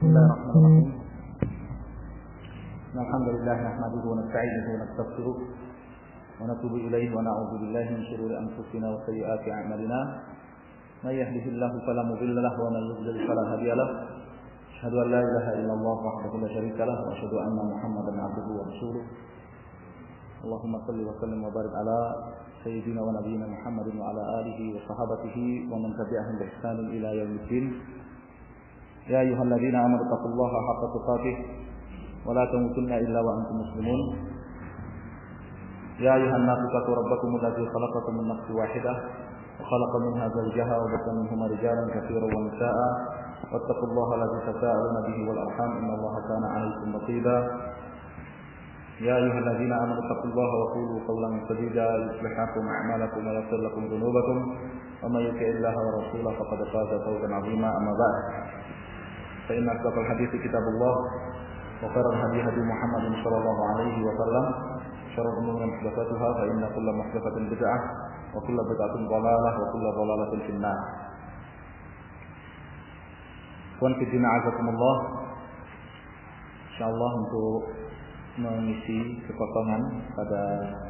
Bismillahirrahmanirrahim. Alhamdulillah nahmaduhu wa nasta'inuhu wa nastaghfiruh wa natubu ilayhi wa na'udzu billahi min shururi anfusina wa sayyiati a'malina. May yahdihillahu fala mudilla lahu wa man yudlil fala hadiya lahu. Asyhadu an la ilaha illallah wahdahu la syarika lahu wa asyhadu anna Muhammadan 'abduhu wa rasuluh. Allahumma shalli wa sallim wa barik ala sayyidina wa nabiyyina Muhammadin wa ala alihi wa sahabatihi wa man tabi'ahum bi ihsanin ila yaumiddin. Ya ayyuhalladzina amanu taqullaha haqqa tuqatih wa la tamutunna illa wa antum muslimun. Ya ayyuhan nasu taqu rabbakum alladzi khalaqakum min nafsin wahidah wa khalaqa minha zawjaha wa batha minhuma rijalan katsiran wa nisaa'a wattaqullaha alladzi tasaaluna bihi wal arham innallaha kana 'alaykum raqiba. Ya ayyuhalladzina amanu taqullaha wa qulu qawlan sadida yuslih lakum a'malakum wa yaghfir lakum dhunubakum wa may yuti'illaha wa rasulahu faqad faza fawzan 'azima. Amma ba'd. Fa inna asdaqal hadithi kitabullah wa khairal hadi hadi Muhammadin sallallahu alaihi wa sallam. Syarrul umuri muhdatsatuha fa inna kulla muhdatsatin bid'ah wa kulla bid'atin dhalalah wa kulla dhalalatin finnar. Tuan fillah azakumullah. Insyaallah untuk mengisi kekosongan pada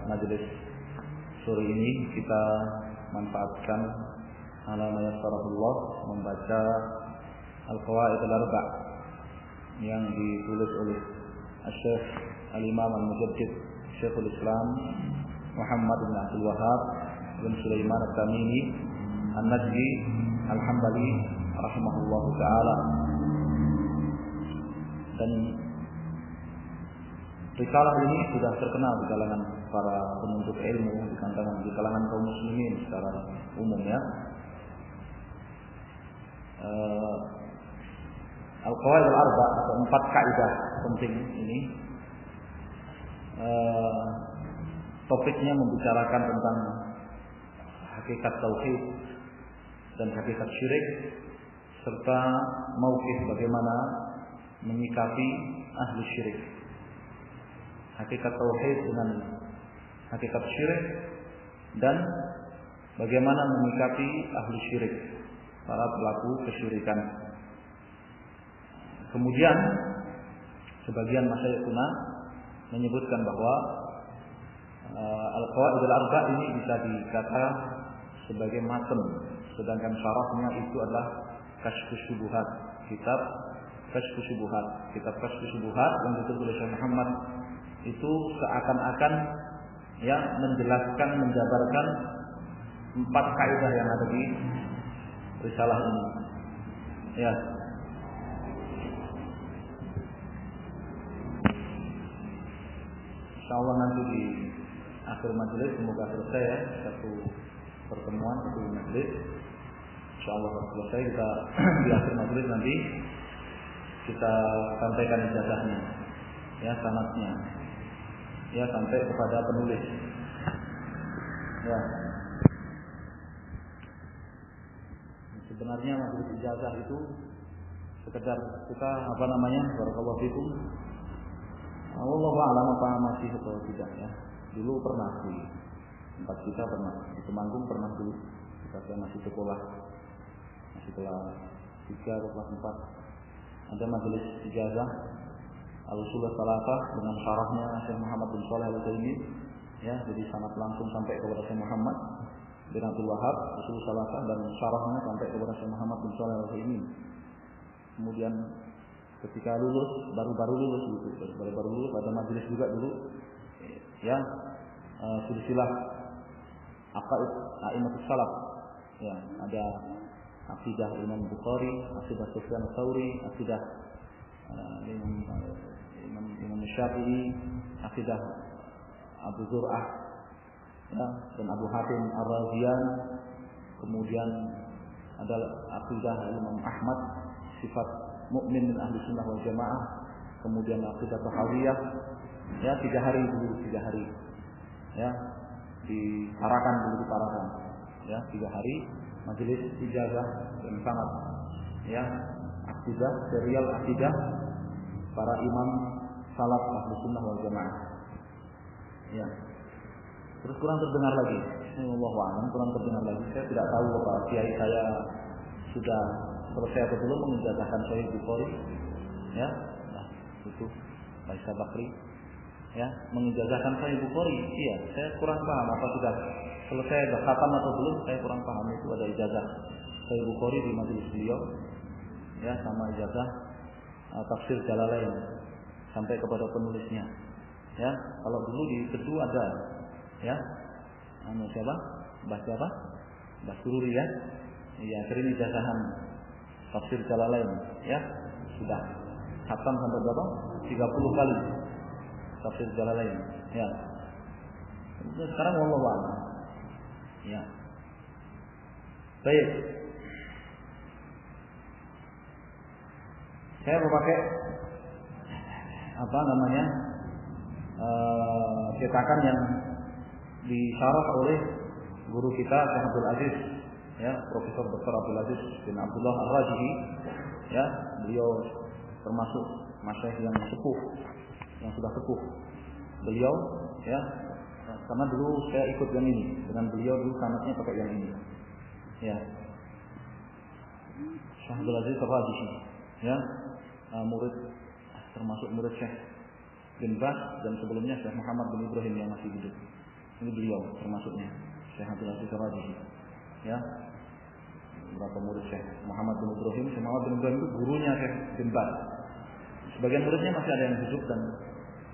majelis sore ini kita manfaatkan ala ma yassarahullah membaca Al-Qawaid Al-Arba' yang ditulis oleh Asy-Syaikh Al-Imam Al-Mujaddid Syekhul Islam Muhammad bin Abdul Wahhab bin Sulaiman At-Tamimi An-Najdi Al-Hambali rahimahullahu taala. Dan risalah ini sudah terkenal di kalangan para penuntut ilmu, di kalangan kaum muslimin secara umum ya. Al-Qawaid Al-Arba' atau 4 kaidah penting ini topiknya membicarakan tentang hakikat tauhid dan hakikat syirik serta mauqif bagaimana menyikapi ahli syirik. Hakikat tauhid dengan hakikat syirik dan bagaimana menyikapi ahli syirik, para pelaku kesyirikan. Kemudian sebagian masyayikhuna menyebutkan bahwa Al-Qawaid Al-Arba' ini bisa dikata sebagai matan, sedangkan syarahnya itu adalah Kasyfus Syubuhat, kitab Kasyfus Syubuhat. Kitab Kasyfus Syubuhat yang ditulis oleh Syekh Muhammad itu seakan-akan ya menjelaskan, menjabarkan 4 kaidah yang ada di risalah ini. Ya. Insyaallah nanti di akhir majelis semoga selesai ya satu pertemuan, satu majelis. Insyaallah selesai kita di akhir majelis nanti kita sampaikan ijazahnya, ya sanadnya, ya sampai kepada penulis. Ya. Sebenarnya majelis ijazah itu sekedar kita barakallahu fikum. Wallahu a'lam apa masih atau tidak ya. Dulu pernah di tempat kita pernah di Temanggung pernah dulu kita masih sekolah kelas 3 atau kelas 4 ada majelis ijazah Al-Usul Salatah dengan syarahnya Syekh Muhammad bin Shalih Al-Utsaimin ya, jadi sanad langsung sampai kepada Syekh Muhammad bin Abdul Wahhab Usul Salatah dan syarahnya sampai kepada Syekh Muhammad bin Shalih Al-Utsaimin. Kemudian ketika lulus baru lulus ada majelis juga dulu ya, silsilah Aqaid A'immatus Salaf ya, ada akidah Imam Bukhari, akidah Sufyan Tsauri, akidah Imam Syafi'i, akidah Abu Zur'ah ya, dan Abu Hatim Ar-Razian. Kemudian ada akidah Imam Ahmad, sifat mukmin min ahli sunnah wal jamaah. Kemudian akidah Tahawiyah ya, 3 hari ya, diparakan ya, 3 hari majelis ijazah yang sangat ya, akidah serial akidah para imam salaf ahli sunnah wal jamaah ya. Terus kurang terdengar lagi, wallahu a'lam, kurang terdengar lagi. Saya tidak tahu apa kiai saya sudah selesai atau belum mengijazahkan Sahih Bukhari. ya. Nah, itu Faisal Bakri ya, mengijazahkan Sahih Bukhari. Iya, saya kurang paham apa sudah selesai khatam atau belum, saya kurang paham. Itu ada ijazah Sahih Bukhari di majelis beliau ya, sama ijazah tafsir Jalalain sampai kepada penulisnya ya. Kalau dulu di Kedu ada ya, siapa? Mbah siapa? Mbah Sururi ya. Iya, sering ijazahan tafsir Jalalain ya. Sudah khatam sampai berapa? 30 kali tafsir Jalalain ya. Sekarang wallahu a'lam. Ya. Baik. Saya memakai apa namanya? Cetakan yang disyarah oleh guru kita Syekh Abdul Aziz ya, Profesor Dr. Abdul Aziz bin Abdullah Ar-Rajihi ya. Beliau termasuk masyayikh yang sepuh, yang sudah sepuh. Beliau ya, karena dulu saya ikut yang ini, dengan beliau dulu sanadnya pakai yang ini. Ya. Syekh Abdul Aziz Ar-Rajihi ya, murid termasuk murid Syekh bin Baz dan sebelumnya Syekh Muhammad bin Ibrahim yang masih hidup. Ini beliau termasuknya Syekh Abdul Aziz Ar-Rajihi ya. Berapa murid Syekh Muhammad bin Ibrahim? Syekh Muhammad bin Ibrahim itu gurunya Syekh bin Baz. Sebagian muridnya masih ada yang hidup dan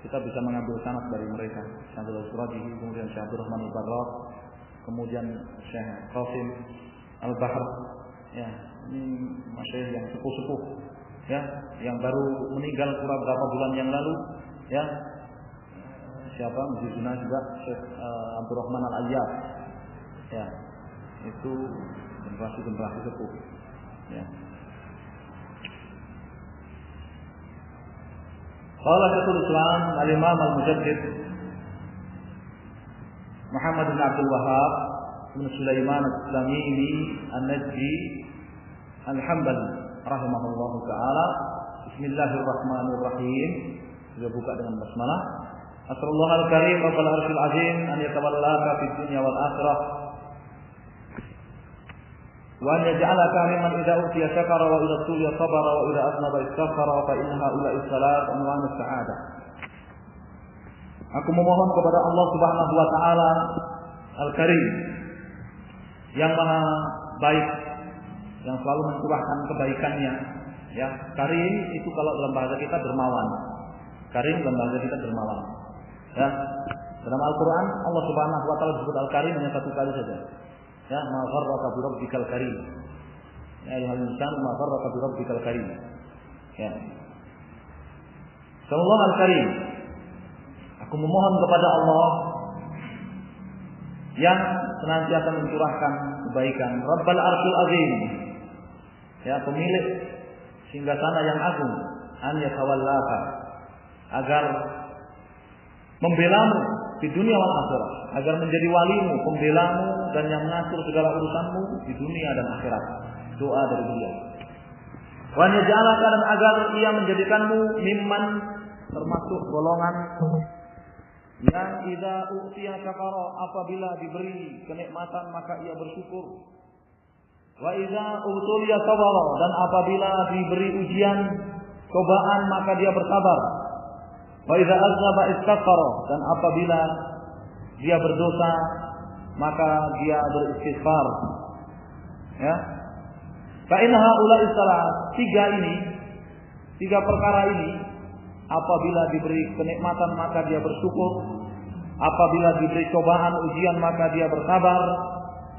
kita bisa mengambil sanad dari mereka. Syekh Abdul Aziz Ar-Rajihi, kemudian Syekh Abdul Rahman Al-Barrah, kemudian Syekh Qasim Al-Bahr ya. Ini masyayikh yang sepuh-sepuh ya, yang baru meninggal beberapa bulan yang lalu ya. Siapa? Mujizuna juga Syekh Abdurrahman Al-Ayyad ya. Itu generasi sepuh ya. Qala Syekhul Islam Al-Imam Al-Mujaddid Muhammad bin Abdul Wahhab bin Sulaiman Al-Tamimi An-Najdi Al-Hambali rahimahullahu taala. Bismillahirrahmanirrahim. Kita buka dengan basmalah. Assallallahu al-karim rabbal arsyil azim an yatawallaka fid dunya wal akhirah wa an yaj'alaka mimman idza utiya syakara wa idza tuliya sabara wa idza aznaba istaghfara fa innaha ula'i salat unwan as-sa'adah. Aku memohon kepada Allah Subhanahu wa taala Al-Karim yang maha baik, yang selalu mencurahkan kebaikannya ya. Karim itu kalau dalam bahasa kita dermawan. Karim dalam bahasa kita dermawan ya. Dalam Al-Quran Allah Subhanahu wa taala disebut Al-Karim hanya satu kali saja ya. Ma gharraka bi rabbikal karim ya ayyuhal insan, ma gharraka bi rabbikal karim ya. Sallallahu Al-Karim, aku memohon kepada Allah yang senantiasa mencurahkan kebaikan, Rabbal Arsyil Azim ya, pemilik singgasana yang agung, an yatawallaka, agar membelamu di dunia wal akhirat, agar menjadi walimu, pembelamu dan yang mengatur segala urusanmu di dunia dan akhirat. Doa dari beliau. Wa yaj'alaka, dan agar ia menjadikanmu mimman, termasuk golongan yang idza utiya syakara, apabila diberi kenikmatan maka ia bersyukur. Wa idza utuliya sabara, dan apabila diberi ujian, cobaan, maka dia bersabar. Wa idza aznaba istaghfara, dan apabila dia berdosa maka dia beristighfar. Ya. Fa inna haula'i salat, tiga perkara ini, apabila diberi kenikmatan maka dia bersyukur, apabila diberi cobaan ujian maka dia bersabar,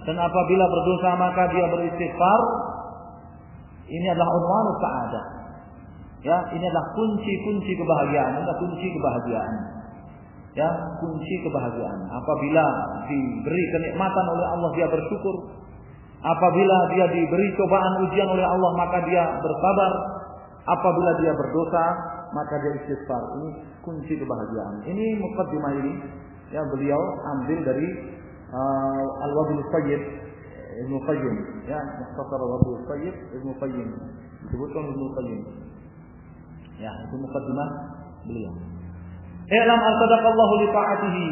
dan apabila berdosa maka dia beristighfar. Ini adalah unwanus sa'adah. Ya, ini adalah kunci kebahagiaan, ini adalah kunci kebahagiaan. Ya, kunci kebahagiaan. Apabila diberi kenikmatan oleh Allah dia bersyukur, apabila dia diberi cobaan ujian oleh Allah maka dia bersabar, apabila dia berdosa maka dia istighfar. Ini kunci kebahagiaan. Ini muqaddimah ini ya, beliau ambil dari Al-Wabil Sayyid Ibnu Qayyim ya, Mukhtasar Al-Wabil Sayyid Ibnu Qayyim, disebutkan Ibnu Qayyim. Ya, itu muqaddimah beliau. I'lam al-sadaqallahu li ta'atihi.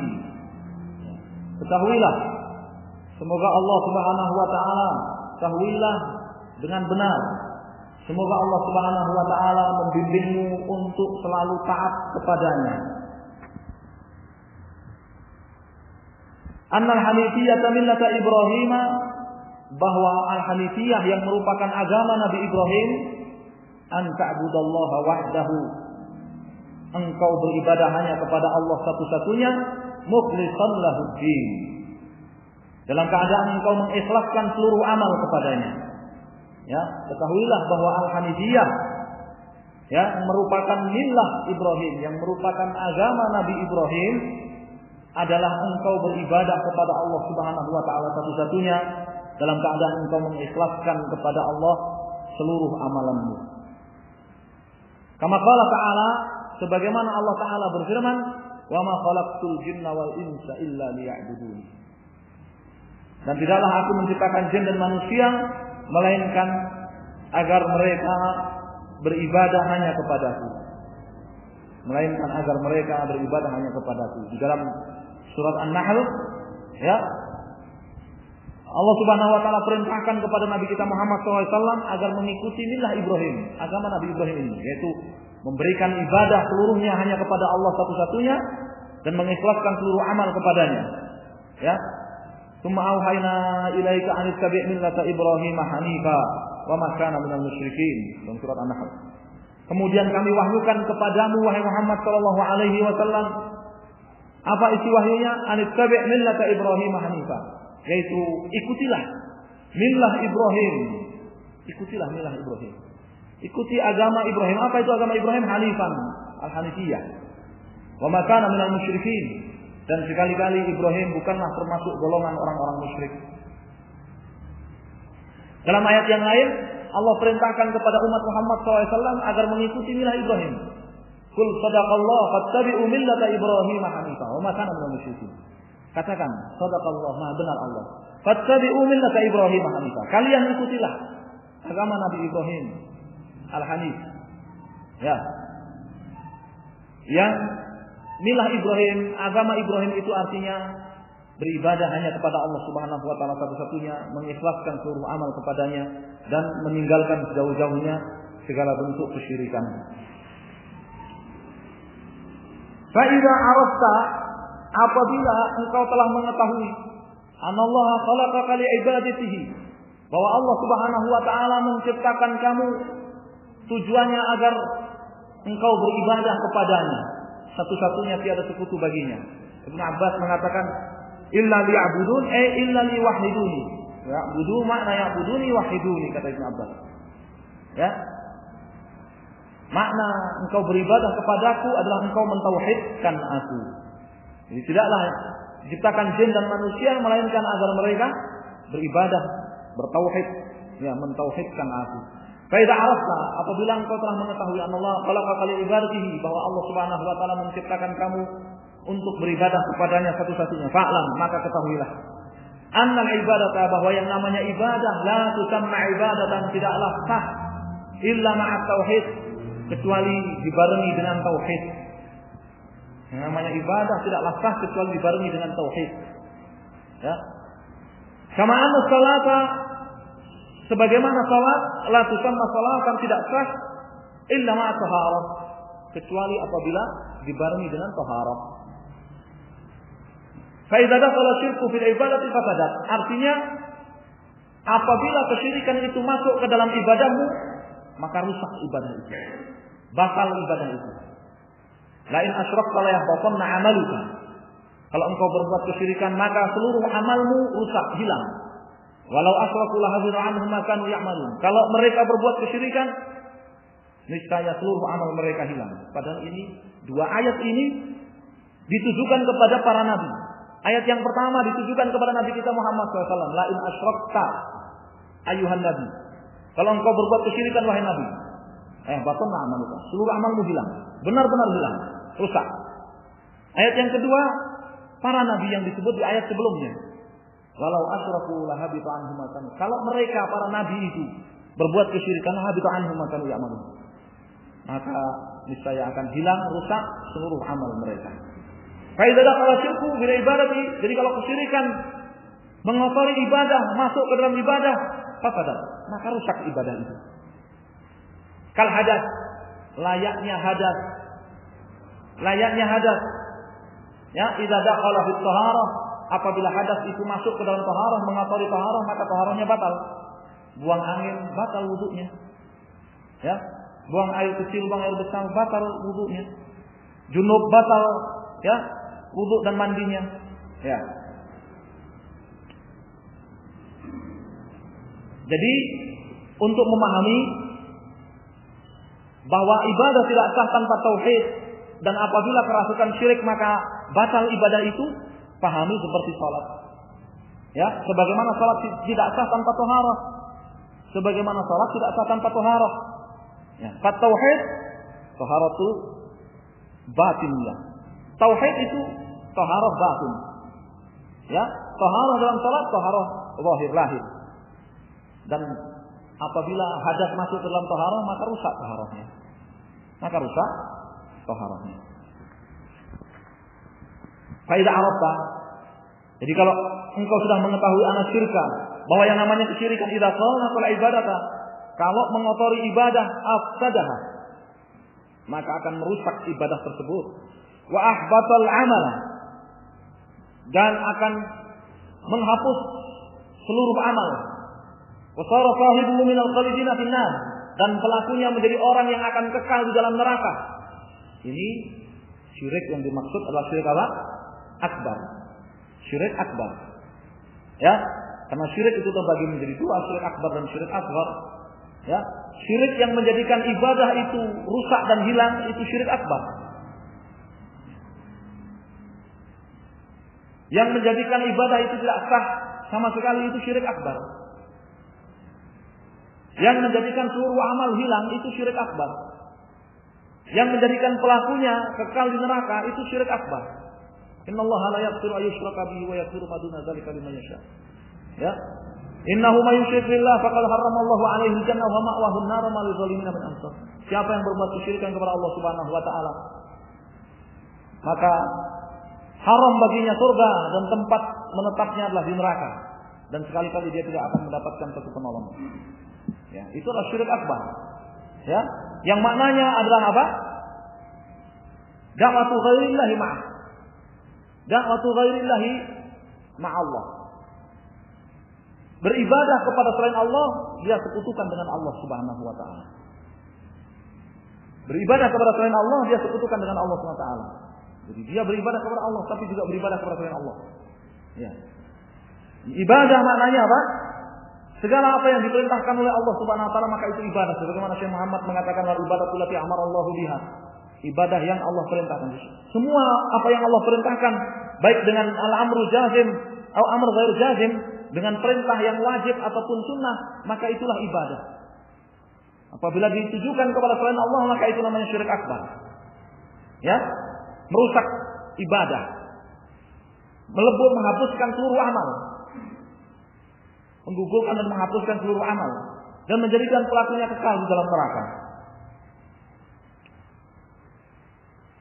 Ketahuilah, semoga Allah Subhanahu wa taala, ketahuilah dengan benar, semoga Allah Subhanahu wa taala membimbingmu untuk selalu taat kepadanya. Annal hanifiyata millata Ibrahim, bahwa al-hanifiyah yang merupakan agama Nabi Ibrahim, an ta'budallaha wahdahu, engkau beribadah hanya kepada Allah satu-satunya, mukhlishan lahuddin, dalam keadaan engkau mengikhlaskan seluruh amal kepadanya. Ya, ketahuilah bahwa al-hanifiyah merupakan millah Ibrahim, yang merupakan agama Nabi Ibrahim, adalah engkau beribadah kepada Allah Subhanahu wa taala satu-satunya, dalam keadaan engkau mengikhlaskan kepada Allah seluruh amalanmu. Kama qala ta'ala, sebagaimana Allah taala berfirman, "Wa ma khalaqtul jinna wal insa illa liya'budun." Dan tidaklah aku menciptakan jin dan manusia melainkan agar mereka beribadah hanya kepadaku. Melainkan agar mereka beribadah hanya kepadaku. Di dalam surat An-Nahl, ya, Allah Subhanahu wa taala perintahkan kepada Nabi kita Muhammad SAW agar mengikuti millah Ibrahim, agama Nabi Ibrahim ini, yaitu memberikan ibadah seluruhnya hanya kepada Allah satu-satunya dan mengikhlaskan seluruh amal kepadanya. Ya. Tsumma auhayna ilaika an tattabi' millata Ibrahim hanifa wa ma kana minal musyrikin. Dalam surat An-Nahl. Kemudian kami wahyukan kepadamu wahai Muhammad sallallahu alaihi wasallam, apa isi wahyunya? An tattabi' millata Ibrahim hanifa, yaitu ikutilah millah Ibrahim. Ikutilah millah Ibrahim. Ikuti agama Ibrahim. Apa itu agama Ibrahim? Hanifan, al-hanifiyah. Wa ma kana minal musyrikin. Dan sekali-kali Ibrahim bukanlah termasuk golongan orang-orang musyrik. Dalam ayat yang lain, Allah perintahkan kepada umat Muhammad SAW agar mengikuti millah Ibrahim. Qul sadaqallah fattabi'u millata Ibrahim hanifan wa ma kana minal musyrikin. Katakan, sadaqallah, maha benar Allah. Fattabi'u millata Ibrahim hanifan. Kalian ikutilah agama Nabi Ibrahim al-Hanif. Ya. Yang milah Ibrahim, agama Ibrahim itu artinya beribadah hanya kepada Allah Subhanahu wa taala satu-satunya, mengikhlaskan seluruh amal kepadanya dan meninggalkan sejauh-jauhnya segala bentuk kesyirikan. Fa idza arafta, apabila engkau telah mengetahui anallaha khalaqaka li ibadatihi, bahwa Allah Subhanahu wa taala menciptakan kamu tujuannya agar engkau beribadah kepadanya, satu-satunya tiada sekutu baginya. Ibnu Abbas mengatakan illa liya'budun illa liwahiduni. Ya'budu makna ya'buduni wahiduni, kata Ibnu Abbas. Ya. Makna engkau beribadah kepadaku adalah engkau mentauhidkan aku. Jadi tidaklah diciptakan jin dan manusia melainkan agar mereka beribadah, bertauhid, ya, mentauhidkan aku. Fa idza arafta, apabila engkau telah mengetahui Allah khalaqa li ibadatihi, bahwa Allah Subhanahu wa taala menciptakan kamu untuk beribadah kepadanya satu-satunya, fa'lam, maka ketahuilah annal ibadata, bahwa yang namanya ibadah la tusamma ibadatan, tidaklah sah illa ma'at tauhid, kecuali dibarengi dengan tauhid. Yang namanya ibadah tidaklah sah kecuali dibarengi dengan tauhid. Ya. Kama anna salata, sebagaimana salat la tusamma salatan, tidak sah illa ma'a taharah, kecuali apabila dibarengi dengan taharah. Fa idza dakhala syirku fil ibadati fasadat, artinya apabila kesyirikan itu masuk ke dalam ibadahmu, maka rusak ibadah itu, batal ibadah itu. Lain asyrakta la yahbatanna 'amaluka, kalau engkau berbuat kesyirikan maka seluruh amalmu rusak, hilang. Walau asyraku la habita 'anhum ma kanu ya'malun, kalau mereka berbuat kesyirikan niscaya seluruh amal mereka hilang. Padahal ini dua ayat ini ditujukan kepada para nabi. Ayat yang pertama ditujukan kepada Nabi kita Muhammad SAW. La in asyrakta ayuhan nabi, kalau engkau berbuat kesyirikan wahai nabi, batalna amaluka, seluruh amalmu hilang, benar-benar hilang, rusak. Ayat yang kedua, para nabi yang disebut di ayat sebelumnya. Walau asyraku la habita anhum ma kanu, kalau mereka para nabi itu berbuat kesyirikan, habita anhum ma kanu ya'malun, maka niscaya akan hilang, rusak seluruh amal mereka. Fa idza dakhala syirku bil ibadati, jadi kalau kesyirikan mengotori ibadah, masuk ke dalam ibadah, fasadat, maka rusak ibadah itu. Kal hadas, layaknya hadas. Layaknya hadas. Ya, idza dakhala fi thaharah, apabila hadas itu masuk ke dalam thaharah, mengotori thaharah, maka thaharahnya batal. Buang angin batal wudunya. Ya, buang air kecil, buang air besar batal wudunya. Junub batal, ya, wudu dan mandinya. Ya. Jadi untuk memahami bahwa ibadah tidak sah tanpa tauhid, dan apabila kerasukan syirik maka batal ibadah itu, pahami seperti salat. Ya, sebagaimana salat tidak sah tanpa taharah. Sebagaimana salat tidak sah tanpa taharah. Ya, tauhid taharatul batiniyah. Tauhid itu taharah batin. Ya, taharah dalam salat, taharah zahir lahir. Dan apabila hadas masuk ke dalam taharah, maka rusak taharahnya. Maka rusak taharahnya. Faidah arafta. Jadi kalau engkau sudah mengetahui anas syirka, bahwa yang namanya kesyirikan idza qala ibadata, kalau mengotori ibadah afsadaha, maka akan merusak ibadah tersebut. Wa ahbatal amala, dan akan menghapus seluruh amal. Wa sara sahibuhu minal khalidina finnar, dan pelakunya menjadi orang yang akan kekal di dalam neraka. Ini syirik yang dimaksud adalah syirik apa? Akbar. Syirik akbar. Ya, karena syirik itu terbagi menjadi dua, syirik akbar dan syirik asghar. Ya, syirik yang menjadikan ibadah itu rusak dan hilang itu syirik akbar. Yang menjadikan ibadah itu tidak sah sama sekali itu syirik akbar. Yang menjadikan seluruh amal hilang itu syirik akbar. Yang menjadikan pelakunya kekal di neraka itu syirik akbar. Innallaha la yaghfiru an yushraka bihi wa yaghfiru ma duna dzalika liman yasha. Ya. Innahu may yusyrik billah faqad harramallahu 'alaihi al-jannah wa ma'wahu an-nar wa ma lidh-dhalimin min ansar. Siapa yang berbuat kesyirikan kepada Allah Subhanahu wa taala, maka haram baginya surga dan tempat menetapnya adalah di neraka, dan sekali-kali dia tidak akan mendapatkan satu penolong. Ya, itu adalah syirik akbar. Ya, yang maknanya adalah apa? Da'watu ghairillahi ma'ah. Da'watu ghairillahi ma'allah. Beribadah kepada selain Allah, dia sekutukan dengan Allah Subhanahu wa taala. Beribadah kepada selain Allah, dia sekutukan dengan Allah Subhanahu wa taala. Jadi dia beribadah kepada Allah tapi juga beribadah kepada selain Allah. Ya. Ibadah maknanya apa? Segala apa yang diperintahkan oleh Allah Subhanahu wa taala maka itu ibadah. Sebagaimana Syekh Muhammad mengatakan wal ibadatu allati amarallahu biha. Ibadah yang Allah perintahkan. Semua apa yang Allah perintahkan, baik dengan al-amru jazim atau amr ghair jazim, dengan perintah yang wajib ataupun sunnah, maka itulah ibadah. Apabila ditujukan kepada selain Allah, maka itu namanya syirik akbar. Ya, merusak ibadah, melebur, menghapuskan seluruh amal, menggugurkan dan menghapuskan seluruh amal, dan menjadikan pelakunya kekal di dalam neraka.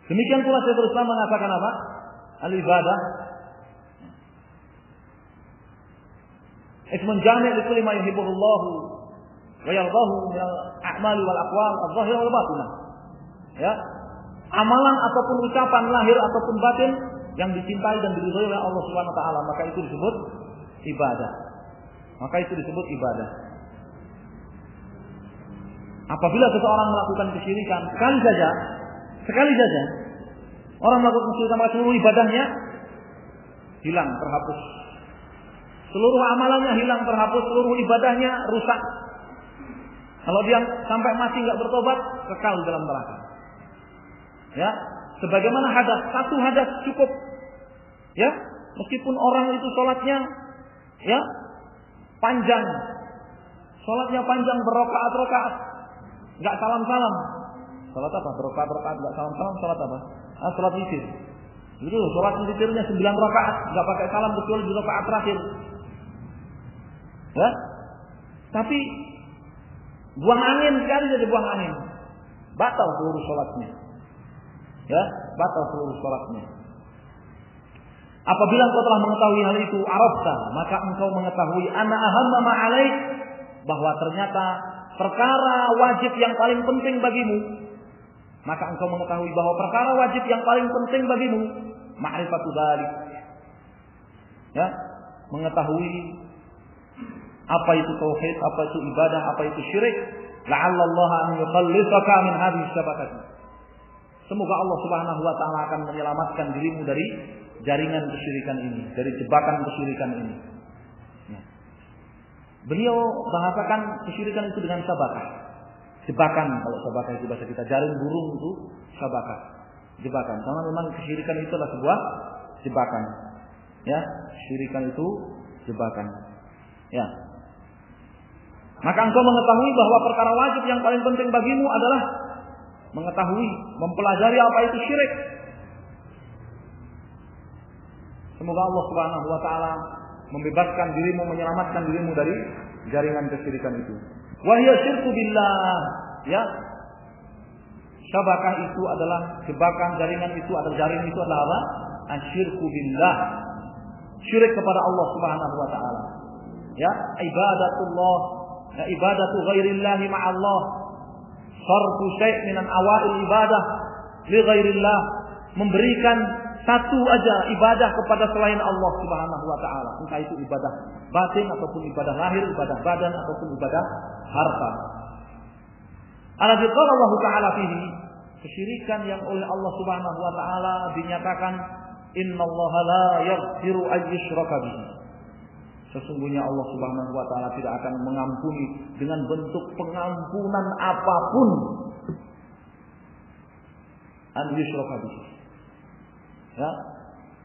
Demikian pula Syekhul Islam mengatakan apa? Al-ibadah ismun jami' li kulli ma yuhibbuhu Allah wa yardahu min al-a'mali wal aqwal adh-dhahirah wal batinah. Ya, amalan ataupun ucapan lahir ataupun batin yang dicintai dan diridhai oleh Allah Subhanahu wa taala, maka itu disebut ibadah. Maka itu disebut ibadah. Apabila seseorang melakukan kesyirikan sekali saja orang melakukan kesyirikan, maka seluruh ibadahnya hilang, terhapus. Seluruh amalannya hilang, terhapus, seluruh ibadahnya rusak. Kalau dia sampai mati enggak bertobat, kekal di dalam neraka. Ya, sebagaimana hadas, satu hadas cukup. Ya, meskipun orang itu salatnya ya panjang. Salatnya panjang berrakaat-rakaat, enggak salam-salam. Salat apa? Berrakaat-rakaat enggak salam-salam, salat apa? Salat witir. Itu salat witirnya 9 rakaat, enggak pakai salam kecuali di rakaat terakhir. Ya. Tapi buang angin sekali saja, buang angin, batal seluruh salatnya. Ya, batal seluruh salatnya. Apabila engkau telah mengetahui hal itu, arafta, maka engkau mengetahui anna ahamma ma alaik, bahwa ternyata perkara wajib yang paling penting bagimu maka engkau mengetahui bahwa perkara wajib yang paling penting bagimu ma'rifatu dzalik. Ya, mengetahui apa itu tauhid, apa itu ibadah, apa itu syirik. La'allallah an yukhallifaka min hadhihi syabakat. Semoga Allah Subhanahu wa taala akan menyelamatkan dirimu dari jaringan kesyirikan ini, dari jebakan kesyirikan ini. Ya. Beliau bahasakan kesyirikan itu dengan syabakah. Jebakan, kalau syabakah itu bahasa kita, jaring burung itu syabakah. Jebakan. Karena memang kesyirikan itu adalah sebuah jebakan. Ya, kesyirikan itu jebakan. Ya. Maka engkau mengetahui bahwa perkara wajib yang paling penting bagimu adalah mengetahui, mempelajari apa itu syirik. Semoga Allah Subhanahu wa taala membebaskan dirimu, menyelamatkan dirimu dari jaringan kesyirikan itu. Wa hiya syirku billah. Ya. Syabakah itu adalah jebakan, jaringan itu adalah apa? Asyirku billah. Syirik kepada Allah Subhanahu wa taala. Ya, ibadatullah, ya, ibadatu ghairillah ma'allah. Sarfu syai' minan awail ibadah li ghairillah, memberikan satu aja ibadah kepada selain Allah Subhanahu wa taala, entah itu ibadah batin ataupun ibadah lahir, ibadah badan ataupun ibadah harta. Alladzi qala Allah taala fihi, kesyirikan yang oleh Allah Subhanahu wa taala dinyatakan innallaha la yaghfiru an yushraka bihi. Sesungguhnya Allah Subhanahu wa taala tidak akan mengampuni dengan bentuk pengampunan apapun an yushraka bihi. Ya,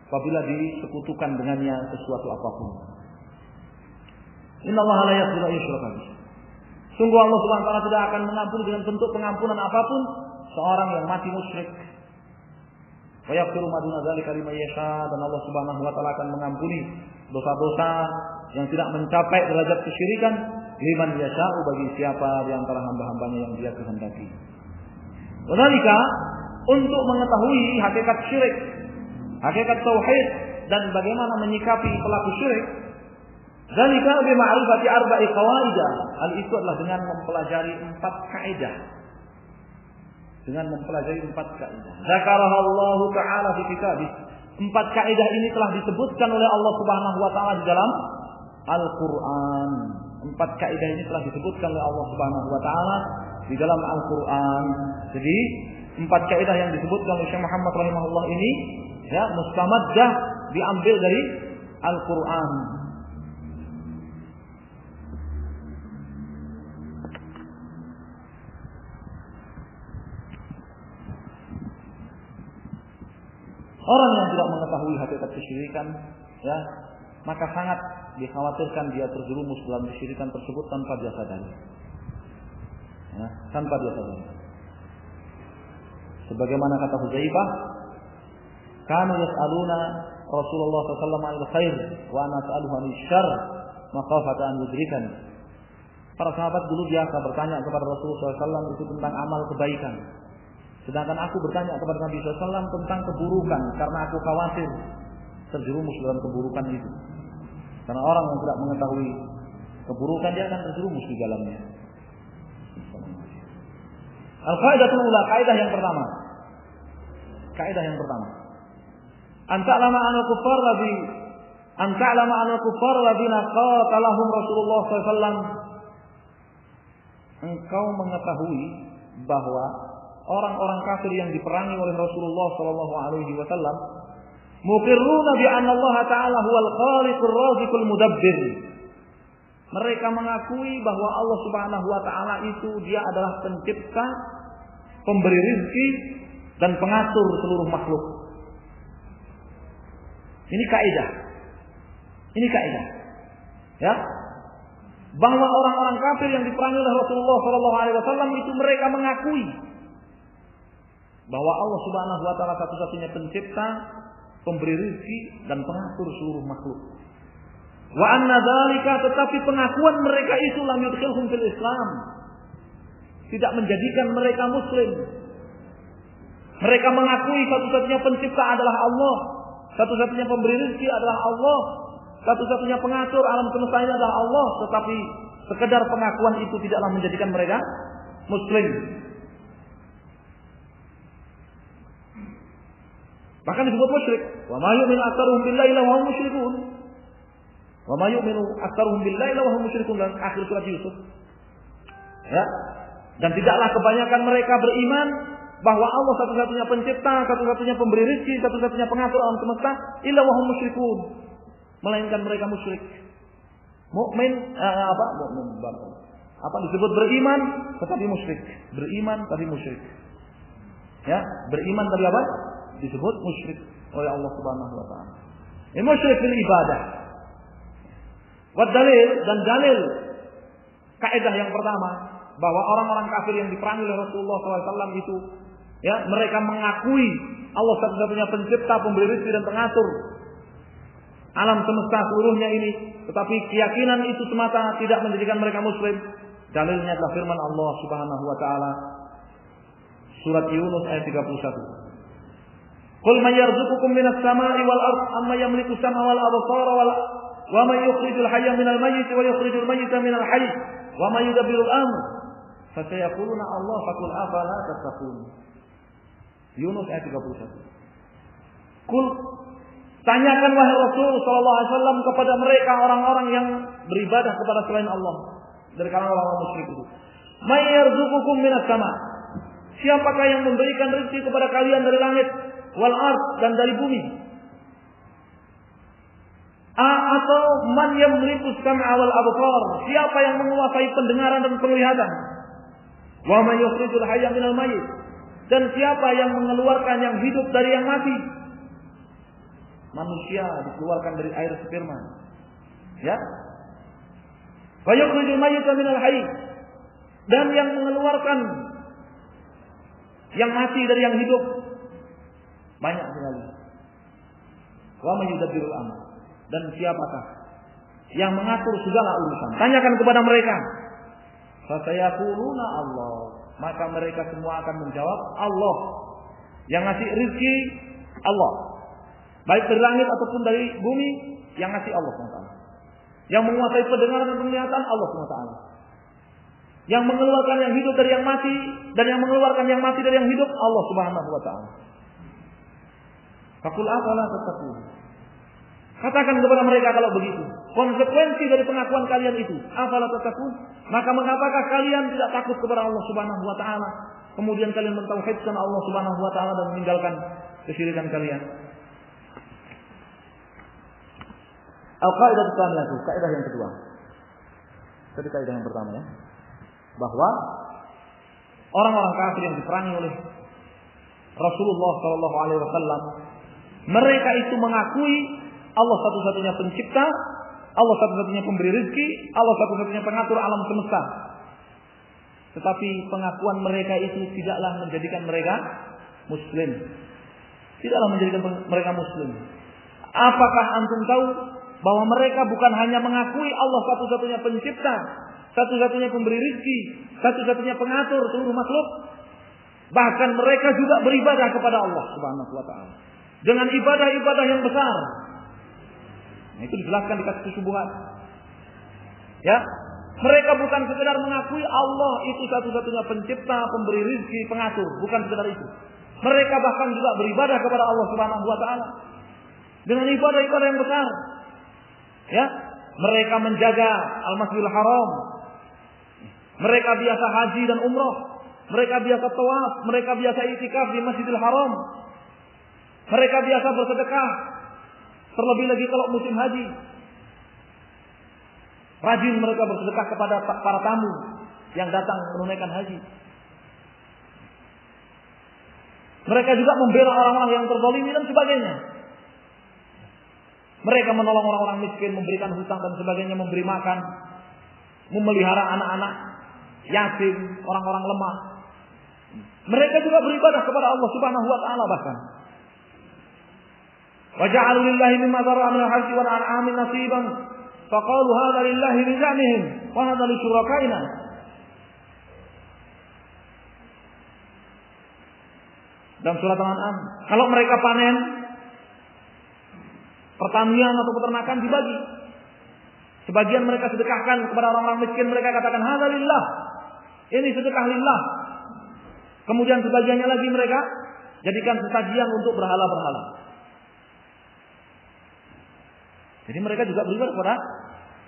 apabila disekutukan dengannya sesuatu apapun. Innallaha la yaghfiru an yushraka bihi. Sungguh Allah Subhanahu wa taala tidak akan mengampuni dengan bentuk pengampunan apapun seorang yang mati musyrik. Wa yaghfiru ma duna dzalika liman yasha, dan Allah Subhanahu wa taala akan mengampuni dosa-dosa yang tidak mencapai derajat kesyirikan liman yasha'u, bagi siapa di antara hamba-hambanya yang Dia kehendaki. Dzalika, untuk mengetahui hakikat syirik, hakikat tauhid, dan bagaimana menyikapi pelaku syirik. Dzalika bi ma'rifati arba'i qawaidah. Hal itu adalah dengan mempelajari 4 kaidah. Dengan mempelajari 4 kaidah. Zakaraha Allah Ta'ala fi kitabih. 4 kaidah ini telah disebutkan oleh Allah Subhanahu wa taala di dalam Al-Qur'an. 4 kaidah ini telah disebutkan oleh Allah Subhanahu wa taala di dalam Al-Qur'an. Jadi 4 kaidah yang disebutkan oleh Syekh Muhammad rahimahullah ini, ya, mustamaddah, diambil dari Al-Qur'an. Orang yang tidak mengetahui hakikat kesyirikan, ya, maka sangat dikhawatirkan dia terjerumus dalam kesyirikan tersebut tanpa dia sadari. Ya, tanpa dia sadari. Sebagaimana kata Hudzaifah, kanu yas'aluna Rasulullah sallallahu alaihi wasallam al-khair wa ana as'aluhu an-syarr makhafata an yudrikan. Para sahabat dulu biasa bertanya kepada Rasulullah sallallahu alaihi wasallam itu tentang amal kebaikan. Sedangkan aku bertanya kepada Nabi SAW tentang keburukan, karena aku khawatir terjerumus dalam keburukan itu. Karena orang yang tidak mengetahui keburukan, dia akan terjerumus di dalamnya. Al-qaidatul ula, kaidah yang pertama. Kaidah yang pertama. Anta'lama anal kuffar ladina qatalahum Rasulullah SAW. Engkau mengetahui bahwa orang-orang kafir yang diperangi oleh Rasulullah sallallahu alaihi wasallam muqirruna bi anna Allah ta'ala huwal khaliqur raziqul mudabbir. Mereka mengakui bahwa Allah Subhanahu wa taala itu Dia adalah pencipta, pemberi rezeki, dan pengatur seluruh makhluk. Ini kaidah. Ini kaidah. Ya. Bahwa orang-orang kafir yang diperangi oleh Rasulullah sallallahu alaihi wasallam itu mereka mengakui bahwa Allah Subhanahu wa taala satu-satunya pencipta, pemberi rezeki, dan pengatur seluruh makhluk. Wa anna dzalika, tetapi pengakuan mereka itu lam yudkhilhum fil Islam, tidak menjadikan mereka muslim. Mereka mengakui satu-satunya pencipta adalah Allah, satu-satunya pemberi rezeki adalah Allah, satu-satunya pengatur alam semesta ini adalah Allah, tetapi sekedar pengakuan itu tidaklah menjadikan mereka muslim. Bahkan disebut musyrik. Wa ma yu'minu aktsaruhum billahi illa wa hum musyrikun. Wa ma yu'minu aktsaruhum billahi illa wa hum musyrikun, dalam akhir surat Yusuf. Ya. Dan tidaklah kebanyakan mereka beriman bahwa Allah satu-satunya pencipta, satu-satunya pemberi rezeki, satu-satunya pengatur alam semesta, illa wa hum musyrikun. Melainkan mereka musyrik. Mukmin disebut beriman tetapi musyrik. Beriman tapi musyrik. Ya, beriman tapi apa? Disebut musyrik oleh Allah Subhanahu wa taala. Ini musyrik fil ibadah. Wa dalil, dan dalil kaidah yang pertama bahwa orang-orang kafir yang diperangi oleh Rasulullah SAW itu, ya, mereka mengakui Allah satu-satunya pencipta, pemberi rezeki dan pengatur alam semesta seluruhnya ini, tetapi keyakinan itu semata tidak menjadikan mereka muslim. Dalilnya adalah firman Allah Subhanahu wa taala surat Yunus ayat 31. Qul may yarzuqukum minas sama'i wal ardh amma yamliku sam'a wal absara wa may yukhrijul hayya minal mayyit wa yukhrijul mayyita minal hayy wa may yudabbirul amr fasayaquluna Allah faqul afala tattaqun. Yunus ayat 31. Qul, tanyakan wahai Rasul sallallahu alaihi wasallam kepada mereka orang-orang yang beribadah kepada selain Allah dari kalangan orang-orang musyrik itu. May yarzuqukum minas sama', siapakah yang memberikan rezeki kepada kalian dari langit, wal ard, dan dari bumi? Atau man yamliku sam'a wal absar, siapa yang menguasai pendengaran dan penglihatan? Wa may yukhrijul hayya minal mayyit, dan siapa yang mengeluarkan yang hidup dari yang mati? Manusia dikeluarkan dari air sperma. Ya. Wa yukhrijul mayyita minal hayy, dan yang mengeluarkan yang mati dari yang hidup. Banyak sekali. Wa may yudabbirul amr, dan siapakah yang mengatur segala urusan? Tanyakan kepada mereka. Fasayaquluna Allah, maka mereka semua akan menjawab Allah. Yang ngasih rezeki Allah, baik dari langit ataupun dari bumi, yang ngasih Allah SWT. Yang menguasai pendengaran dan penglihatan Allah SWT. Yang mengeluarkan yang hidup dari yang mati, dan yang mengeluarkan yang mati dari yang hidup Allah Subhanahu wa taala. Faqul afala tattaqun. Katakan kepada mereka kalau begitu, konsekuensi dari pengakuan kalian itu, afala tattaqun, maka mengapakah kalian tidak takut kepada Allah Subhanahu wa taala, kemudian kalian mentauhidkan Allah Subhanahu wa taala dan meninggalkan kesyirikan kalian. Al-qaidah tsaniyah, kaidah yang kedua. Tadi kaidah yang pertama ya, bahwa orang-orang kafir yang diperangi oleh Rasulullah sallallahu alaihi wasallam, mereka itu mengakui Allah satu-satunya pencipta, Allah satu-satunya pemberi rezeki, Allah satu-satunya pengatur alam semesta. Tetapi pengakuan mereka itu tidaklah menjadikan mereka muslim. Tidaklah menjadikan mereka muslim. Apakah antum tahu bahwa mereka bukan hanya mengakui Allah satu-satunya pencipta, satu-satunya pemberi rezeki, satu-satunya pengatur seluruh makhluk, bahkan mereka juga beribadah kepada Allah Subhanahu wa taala dengan ibadah-ibadah yang besar. Nah, itu dijelaskan di kasus subuhat. Ya, mereka bukan sekedar mengakui Allah itu satu-satunya pencipta, pemberi rezeki, pengatur, bukan sekedar itu. Mereka bahkan juga beribadah kepada Allah Subhanahu wa taala dengan ibadah-ibadah yang besar. Ya, mereka menjaga Al-Masjidil Haram. Mereka biasa haji dan umrah. Mereka biasa tawaf, mereka biasa iktikaf di Masjidil Haram. Mereka biasa bersedekah. Terlebih lagi kalau musim haji. Rajin mereka bersedekah kepada para tamu yang datang menunaikan haji. Mereka juga membela orang-orang yang terzalimi dan sebagainya. Mereka menolong orang-orang miskin, memberikan hutang dan sebagainya, memberi makan, memelihara anak-anak yatim, orang-orang lemah. Mereka juga beribadah kepada Allah Subhanahu wa taala bahkan. Wa ja'alu lillahi mimma dzara'a min al-harthi wal an'ami nasiban faqalu hadza lillahi bi za'mihim wa hadza li syurakaina. Dalam surat Al-An'am, kalau mereka panen pertanian atau peternakan dibagi. Sebagian mereka sedekahkan kepada orang-orang miskin, mereka katakan hadza lillah. Ini sedekah lillah. Kemudian sebagiannya lagi mereka Jadikan sesajian untuk berhala-berhala. Jadi mereka juga beribadah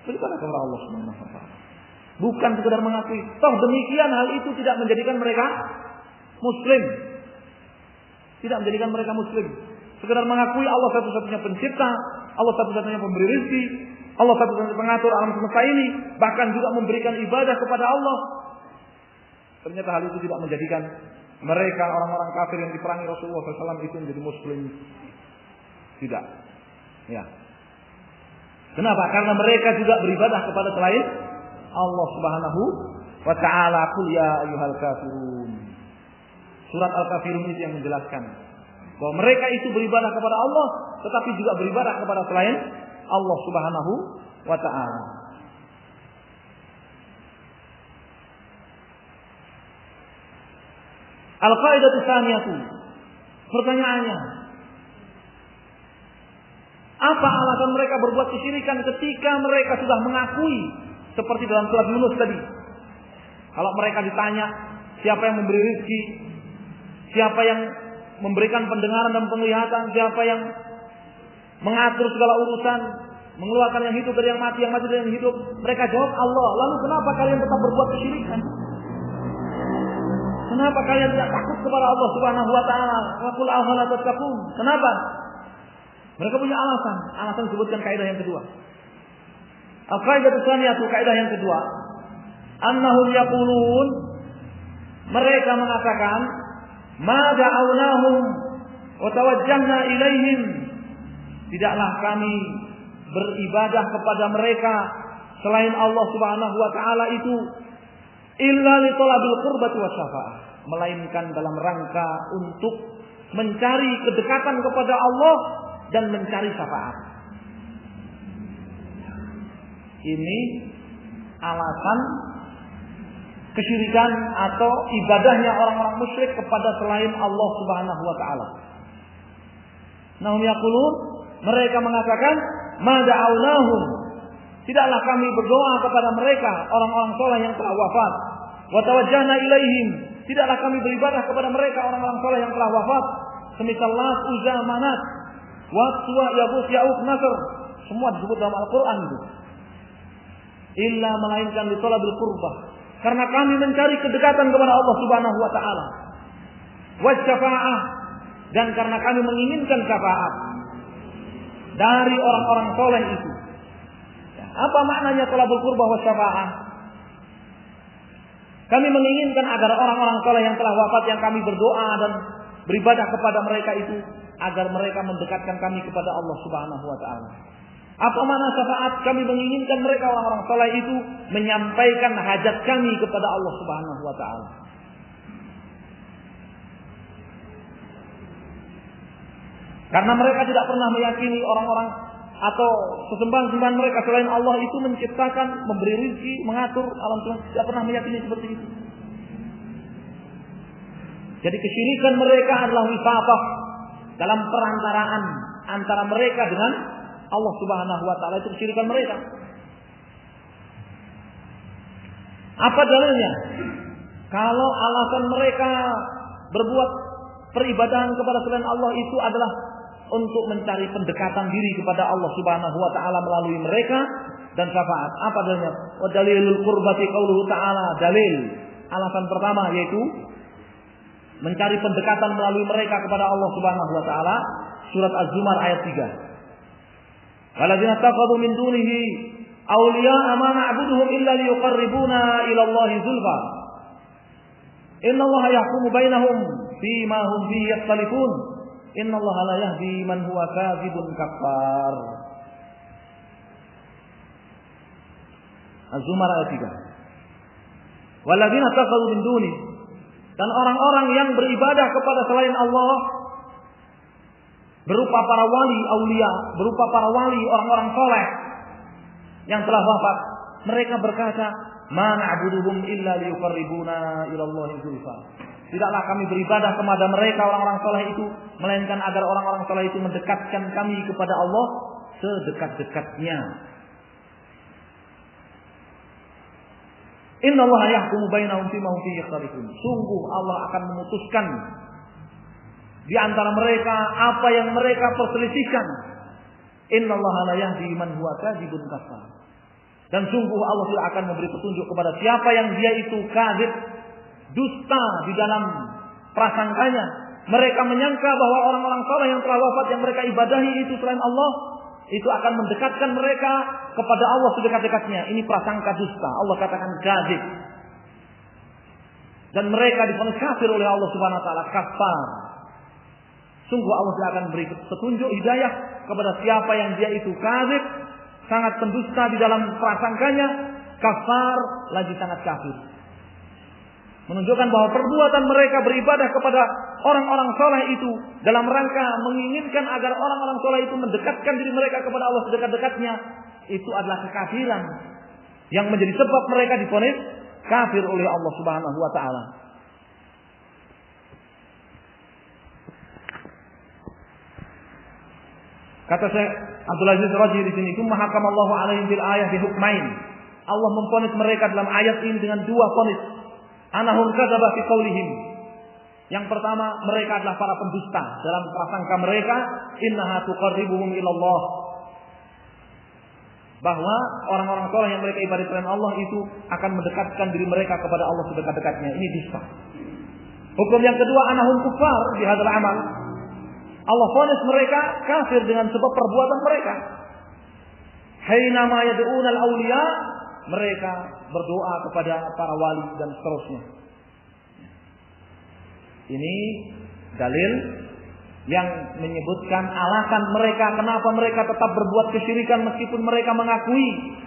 kepada Allah Subhanahu wa taala. Bukan sekedar mengakui. Toh demikian hal itu tidak menjadikan mereka muslim. Tidak menjadikan mereka muslim. Sekedar mengakui Allah satu-satunya pencipta, Allah satu-satunya pemberi rezeki, Allah satu-satunya pengatur alam semesta ini, bahkan juga memberikan ibadah kepada Allah. Ternyata hal itu tidak menjadikan mereka orang-orang kafir yang diperangi Rasulullah SAW itu menjadi muslim. Tidak. Ya. Kenapa? Karena mereka juga beribadah kepada selain Allah Subhanahu wa ta'ala. Qul ya ayyuhal kafirun. Surat Al-Kafirun itu yang menjelaskan bahwa mereka itu beribadah kepada Allah, tetapi juga beribadah kepada selain Allah Subhanahu wa ta'ala. Al-qaidatu tsaniyatu. Pertanyaannya, apa alasan mereka berbuat kesyirikan ketika mereka sudah mengakui seperti dalam surat Yunus tadi? Kalau mereka ditanya siapa yang memberi rezeki, siapa yang memberikan pendengaran dan penglihatan, siapa yang mengatur segala urusan, mengeluarkan yang hidup dari yang mati dari yang hidup, mereka jawab Allah. Lalu kenapa kalian tetap berbuat kesyirikan? Kenapa kalian tidak takut kepada Allah Subhanahu wa taala? Wa qul afala tattaqun. Kenapa? Mereka punya alasan. Alasan disebutkan kaidah yang kedua. Al-qaidatu tsaniyatu, kaidah yang kedua. Annahum yaqulun, mereka mengatakan, ma da'awnahum wa tawajjahna ilaihim. Tidaklah kami beribadah kepada mereka selain Allah Subhanahu wa taala itu illa li talabil qurbati wasyafaah, melainkan dalam rangka untuk mencari kedekatan kepada Allah dan mencari syafaat. Ini alasan kesyirikan atau ibadahnya orang-orang musyrik kepada selain Allah Subhanahu wa taala. Nahum yaqulun, mereka mengatakan, ma da'awnahum, tidaklah kami berdoa kepada mereka orang-orang saleh yang telah wafat. Wa tawajjahna ilaihim, tidaklah kami beribadah kepada mereka orang-orang saleh yang telah wafat. Semisal Lat, Uzza, Manat, Wat, Suwa, Yabus, Ya'uq, Nasr, semua disebut dalam Al-Quran itu. Illa melainkan li talabil qurbah, karena kami mencari kedekatan kepada Allah Subhanahu wa taala. Wa syafa'ah, dan karena kami menginginkan syafaat dari orang-orang saleh itu. Apa maknanya talabul qurbah wa syafa'ah? Kami menginginkan agar orang-orang saleh yang telah wafat yang kami berdoa dan beribadah kepada mereka itu, agar mereka mendekatkan kami kepada Allah Subhanahu wa taala. Apa makna syafaat? Kami menginginkan mereka orang-orang saleh itu menyampaikan hajat kami kepada Allah Subhanahu wa taala. Karena mereka tidak pernah meyakini orang-orang atau sesembahan-sembahan mereka selain Allah itu menciptakan, memberi rezeki, mengatur alam semesta, tidak pernah meyakini seperti itu. Jadi kesyirikan mereka adalah wisafah dalam perantaraan antara mereka dengan Allah Subhanahu wa taala, itu kesyirikan mereka. Apa dalilnya? Kalau alasan mereka berbuat peribadahan kepada selain Allah itu adalah untuk mencari pendekatan diri kepada Allah Subhanahu wa taala melalui mereka dan syafaat. Apa dalilnya? Wa dalilul qurbati qauluhu ta'ala. Dalil alasan pertama yaitu mencari pendekatan melalui mereka kepada Allah Subhanahu wa taala, surat Az-Zumar ayat 3. Waladzina taqadu min dunihi awliya'a ma na'buduhum illa liyuqarribuna ila Allahi zulfa. Innallaha yahkumu bainahum fima hum fihi yakhtalifun. Innallaha la yahdi man huwa kadzibun kafar. Az-Zumar ayat 3. Waladzina taqadu min dunihi, dan orang-orang yang beribadah kepada selain Allah berupa para wali, aulia, berupa para wali, orang-orang soleh yang telah wafat, mereka berkata, ma na'buduhum illa liyuqarribuna ila Allahi zulfa. Tidaklah kami beribadah kepada mereka orang-orang soleh itu melainkan agar orang-orang soleh itu mendekatkan kami kepada Allah sedekat-dekatnya. Innallaha yahkumu bainahum fima hum fihi yakhtalifun. Sungguh Allah akan memutuskan di antara mereka apa yang mereka perselisihkan. Innallaha la yahdi man huwa kadzibun kafar. Dan sungguh Allah tidak akan memberi petunjuk kepada siapa yang dia itu kadzib, dusta di dalam prasangkanya. Mereka menyangka bahwa orang-orang saleh yang telah wafat yang mereka ibadahi itu selain Allah, itu akan mendekatkan mereka kepada Allah sedekat-dekatnya. Ini prasangka dusta. Allah katakan kadzib. Dan mereka divonis kafir oleh Allah Subhanahu wa taala, kafar. Sungguh Allah tidak akan beri petunjuk hidayah kepada siapa yang dia itu kadzib, sangat pendusta di dalam prasangkanya, kafar, lagi sangat kafir. Menunjukkan bahwa perbuatan mereka beribadah kepada orang-orang saleh itu dalam rangka menginginkan agar orang-orang saleh itu mendekatkan diri mereka kepada Allah sedekat-dekatnya, itu adalah kekafiran yang menjadi sebab mereka divonis kafir oleh Allah Subhanahu wa taala. Kata Syekh Abdul Aziz Raji di sini, "Tsumma hakamallahu alaihim bil ayah bi hukmain." Allah memvonis mereka dalam ayat ini dengan dua vonis. Anahum kadzaba fi qaulihim. Yang pertama, mereka adalah para pendusta dalam prasangka mereka, innaha tuqarribuhum ilallah. Bahwa orang-orang saleh yang mereka ibadati selain Allah itu akan mendekatkan diri mereka kepada Allah sedekat-dekatnya. Ini dusta. Hukum yang kedua, anahum kufar di hadzal amal. Allah vonis mereka kafir dengan sebab perbuatan mereka. Hainama yad'una al-awliya, mereka berdoa kepada para wali dan seterusnya. Ini dalil yang menyebutkan alasan mereka kenapa mereka tetap berbuat kesyirikan meskipun mereka mengakui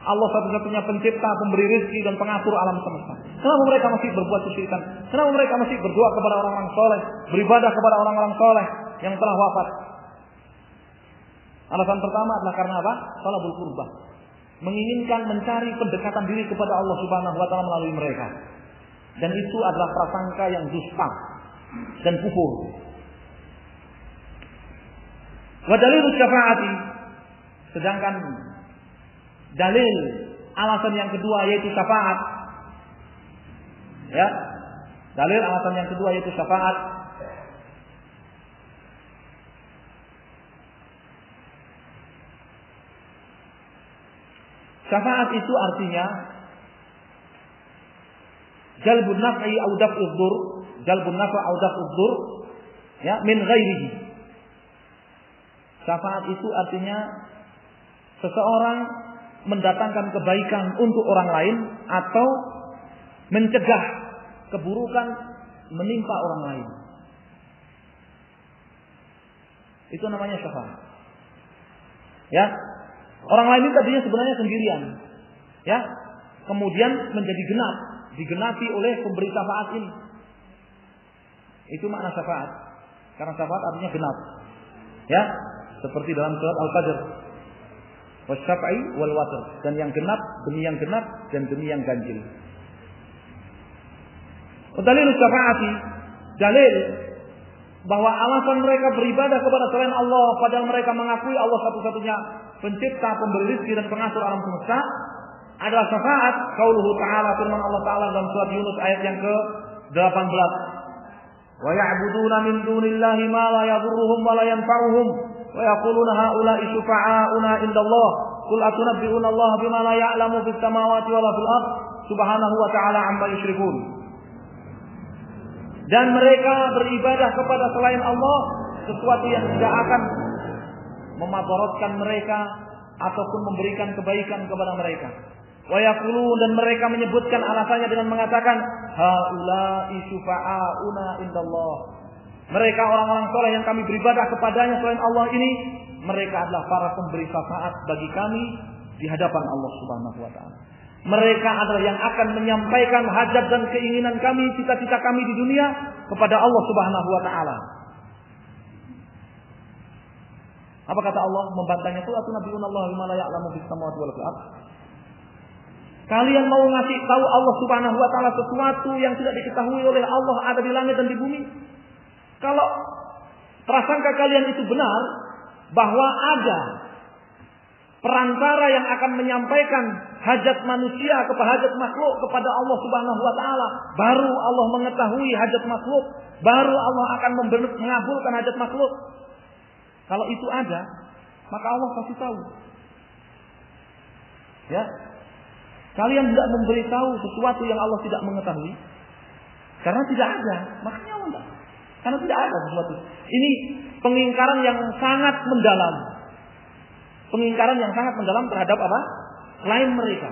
Allah satu-satunya pencipta, pemberi rezeki dan pengatur alam semesta. Kenapa mereka masih berbuat kesyirikan? Kenapa mereka masih berdoa kepada orang-orang soleh, beribadah kepada orang-orang soleh yang telah wafat? Alasan pertama adalah karena apa? Talabul qurbah. Menginginkan mencari pendekatan diri kepada Allah Subhanahu wa taala melalui mereka. Dan itu adalah prasangka yang dusta dan kufur. Wa dalilus syafaati, sedangkan dalil alasan yang kedua yaitu syafaat. Ya. Dalil alasan yang kedua yaitu syafaat. Syafaat itu artinya jalbun naf'i au daf'udz dzur, jalbun naf'i au daf'udz dzur, ya, min ghairihi. Syafaat itu artinya seseorang mendatangkan kebaikan untuk orang lain atau mencegah keburukan menimpa orang lain. Itu namanya syafaat. Ya. Orang lain itu tadinya sebenarnya sendirian. Ya. Kemudian menjadi genap, digenapi oleh pemberi syafaat ini. Itu makna syafaat. Karena syafaat artinya genap. Ya. Seperti dalam surat Al-Fajr. Wasyafa'i wal watr, dan yang genap demi yang genap dan demi yang ganjil. Dalil syafaati, dalil bahwa alasan mereka beribadah kepada selain Allah padahal mereka mengakui Allah satu-satunya pencipta, pemberi rezeki dan pengatur alam semesta adalah syafaat. Qauluhu ta'ala, firman Allah Ta'ala dalam surat Yunus ayat yang ke-18. Wa ya'buduna min dunillahi ma la yadhurruhum wa la yanfa'uhum wa yaquluna haula'i syufa'auna indallah qul atunabbi'una Allah bima la ya'lamu fis samawati wala fil ardh subhanahu wa ta'ala amma yusyrikun. Dan mereka beribadah kepada selain Allah sesuatu yang tidak akan memadaratkan mereka ataupun memberikan kebaikan kepada mereka. Wa yaqulun, dan mereka menyebutkan alasannya dengan mengatakan haula'i syufa'auna indallah. Mereka orang-orang saleh yang kami beribadah kepadanya selain Allah ini, mereka adalah para pemberi syafaat bagi kami di hadapan Allah Subhanahu wa taala. Mereka adalah yang akan menyampaikan hajat dan keinginan kami, cita-cita kami di dunia kepada Allah Subhanahu wa taala. Apa kata Allah membantahnya? Qul atunabbi'una Allah bima la ya'lamu fis samawati wal ardh. Kalian mau ngasih tahu Allah Subhanahu wa taala sesuatu yang tidak diketahui oleh Allah ada di langit dan di bumi? Kalau prasangka kalian itu benar bahwa ada perantara yang akan menyampaikan hajat manusia kepada hajat makhluk kepada Allah Subhanahu wa taala, baru Allah mengetahui hajat makhluk, baru Allah akan mengabulkan hajat makhluk. Kalau itu ada, maka Allah pasti tahu. Ya. Kalian tidak memberitahu sesuatu yang Allah tidak mengetahui. Karena tidak ada, makanya Allah tidak. Karena tidak ada sesuatu. Ini pengingkaran yang sangat mendalam. Pengingkaran yang sangat mendalam terhadap apa? Klaim mereka.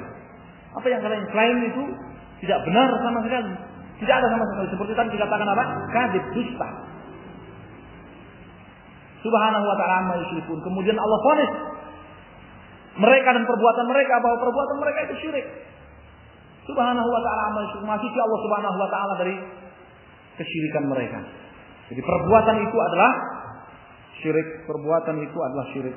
Apa yang kalian klaim itu tidak benar sama sekali. Tidak ada sama sekali. Seperti tadi dikatakan apa? Kadzib, dusta. Subhanahu wa ta'ala amma yusyrikun. Kemudian Allah vonis mereka dan perbuatan mereka bahwa perbuatan mereka itu syirik. Subhanahu wa ta'ala amma yusyrikun. Maksudnya Allah Subhanahu wa ta'ala dari kesyirikan mereka. Jadi perbuatan itu adalah syirik. Perbuatan itu adalah syirik.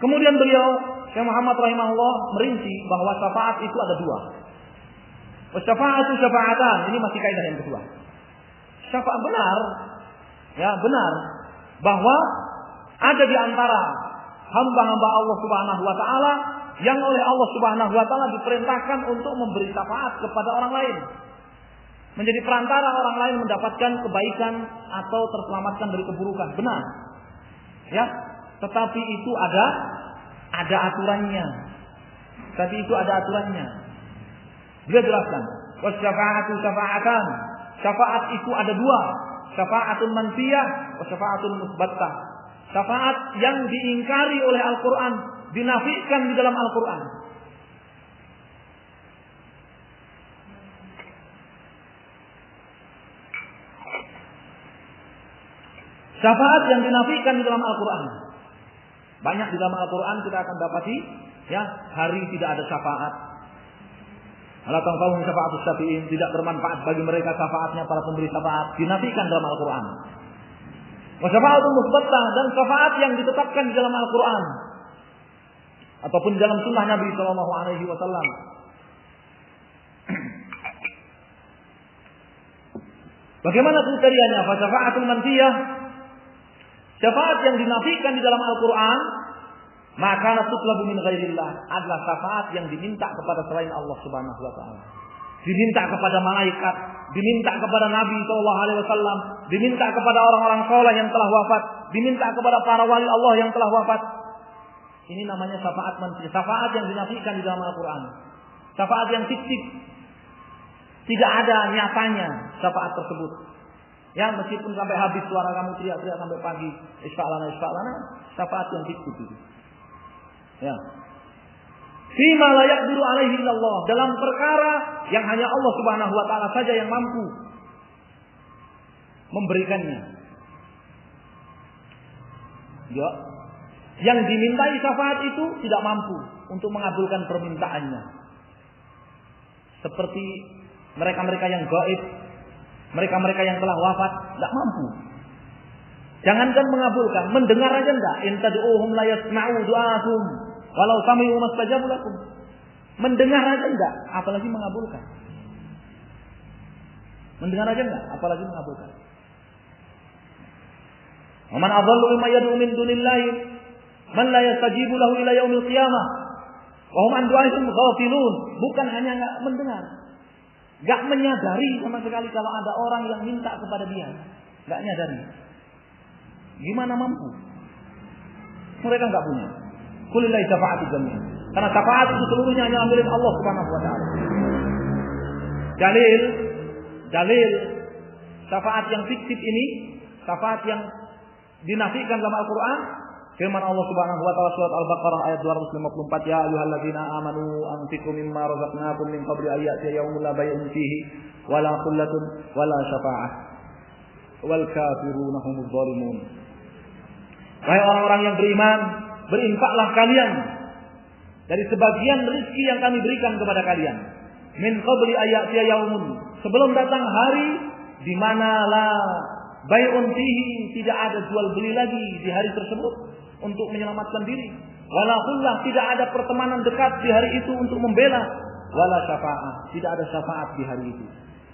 Kemudian beliau, Syekh Muhammad rahimahullah, merinci bahwa syafaat itu ada dua. Syafa'atu syafa'atan. Ini masih kaidah yang kedua. Syafaat benar, ya benar, bahwa ada di antara hamba-hamba Allah Subhanahu wa taala yang oleh Allah Subhanahu wa taala diperintahkan untuk memberi syafaat kepada orang lain. Menjadi perantara orang lain mendapatkan kebaikan atau terselamatkan dari keburukan. Benar. Ya, tetapi itu ada aturannya. Tapi itu ada aturannya. Dia jelaskan, wasyafa'atu syafa'atan. Syafaat itu ada dua, syafa'atun manfiyah wa syafa'atun musbattah. Syafaat yang diingkari oleh Al-Qur'an, dinafikan di dalam Al-Qur'an. Syafaat yang dinafikan di dalam Al-Qur'an. Banyak di dalam Al-Qur'an kita akan dapati, ya, hari tidak ada syafaat. Ala tanfa'uhum syafa'atus syafi'in, tidak bermanfaat bagi mereka syafaatnya para pemberi syafaat, dinafikan dalam Al-Qur'an. Wa syafa'atun musbattah, dan syafaat yang ditetapkan di dalam Al-Qur'an ataupun dalam sunnah Nabi sallallahu alaihi wasallam. Bagaimana kriterianya? Fa syafa'atul manfiyah, syafaat yang dinafikan di dalam Al-Qur'an, maka natutlabu min ghairillah, adalah syafaat yang diminta kepada selain Allah Subhanahu wa taala. Diminta kepada malaikat, diminta kepada Nabi sallallahu alaihi wasallam, diminta kepada orang-orang saleh yang telah wafat, diminta kepada para wali Allah yang telah wafat. Ini namanya syafaat manfiyah, syafaat yang dinafikan di dalam Al-Qur'an. Syafaat yang fiktif. Tidak ada nyatanya syafaat tersebut. Ya, meskipun sampai habis suara kamu teriak-teriak sampai pagi, isfa'lana, syafaat yang fiktif itu. Ya. Fima la yaqdiru alaihi illallah, dalam perkara yang hanya Allah Subhanahu wa taala saja yang mampu memberikannya. Ya. Yang dimintai syafaat itu tidak mampu untuk mengabulkan permintaannya. Seperti mereka-mereka yang gaib, mereka-mereka yang telah wafat, tidak mampu. Jangankan mengabulkan, mendengar aja enggak. In tad'uhum la yasma'u du'aakum walau sami'u mastajabu lakum. Mendengar aja enggak, apalagi mengabulkan. Mendengar aja enggak, apalagi mengabulkan. Wa man adallu mimman yad'u min dunillahi man la yastajibu lahu ila yaumil qiyamah wa hum an du'aihim ghafilun. Bukan hanya enggak mendengar, enggak menyadari sama sekali kalau ada orang yang minta kepada dia. Enggak nyadari. Gimana mampu? Mereka enggak punya. Kulillahi syafa'atu jami'an. Karena syafaat itu seluruhnya hanya milik Allah Subhanahu wa taala. Dalil syafaat yang fiktif ini, syafaat yang dinafikan dalam Al-Qur'an, firman Allah Subhanahu wa taala surat Al-Baqarah ayat 254, ya ayyuhalladzina amanu anfiqu mimma razaqnakum min qabli an ya'tiya yawmun la bay'un fihi wala khullatun wala syafa'ah wal kafiruna humudz zalimun. Wahai orang-orang yang beriman, berinfaklah kalian dari sebagian rezeki yang kami berikan kepada kalian. Min qabli ayatiya yaumun, sebelum datang hari di mana la bai'un fihi, tidak ada jual beli lagi di hari tersebut untuk menyelamatkan diri. Wala khullah, tidak ada pertemanan dekat di hari itu untuk membela. Wala syafa'ah, tidak ada syafaat di hari itu.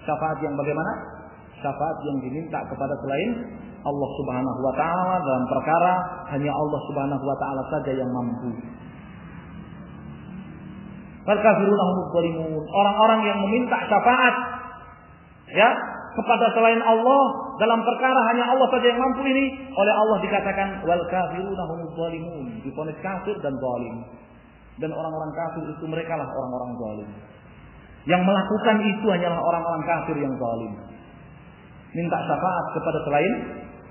Syafaat yang bagaimana? Syafaat yang diminta kepada selain Allah Subhanahu wa taala dalam perkara hanya Allah Subhanahu wa taala saja yang mampu. Wal kafiruna humuz zalimun. Orang-orang yang meminta syafaat ya kepada selain Allah dalam perkara hanya Allah saja yang mampu ini, oleh Allah dikatakan wal kafiruna humuz zalimun, divonis kafir dan zalim. Dan orang-orang kafir itu mereka lah orang-orang zalim. Yang melakukan itu hanyalah orang-orang kafir yang zalim. Minta syafaat kepada selain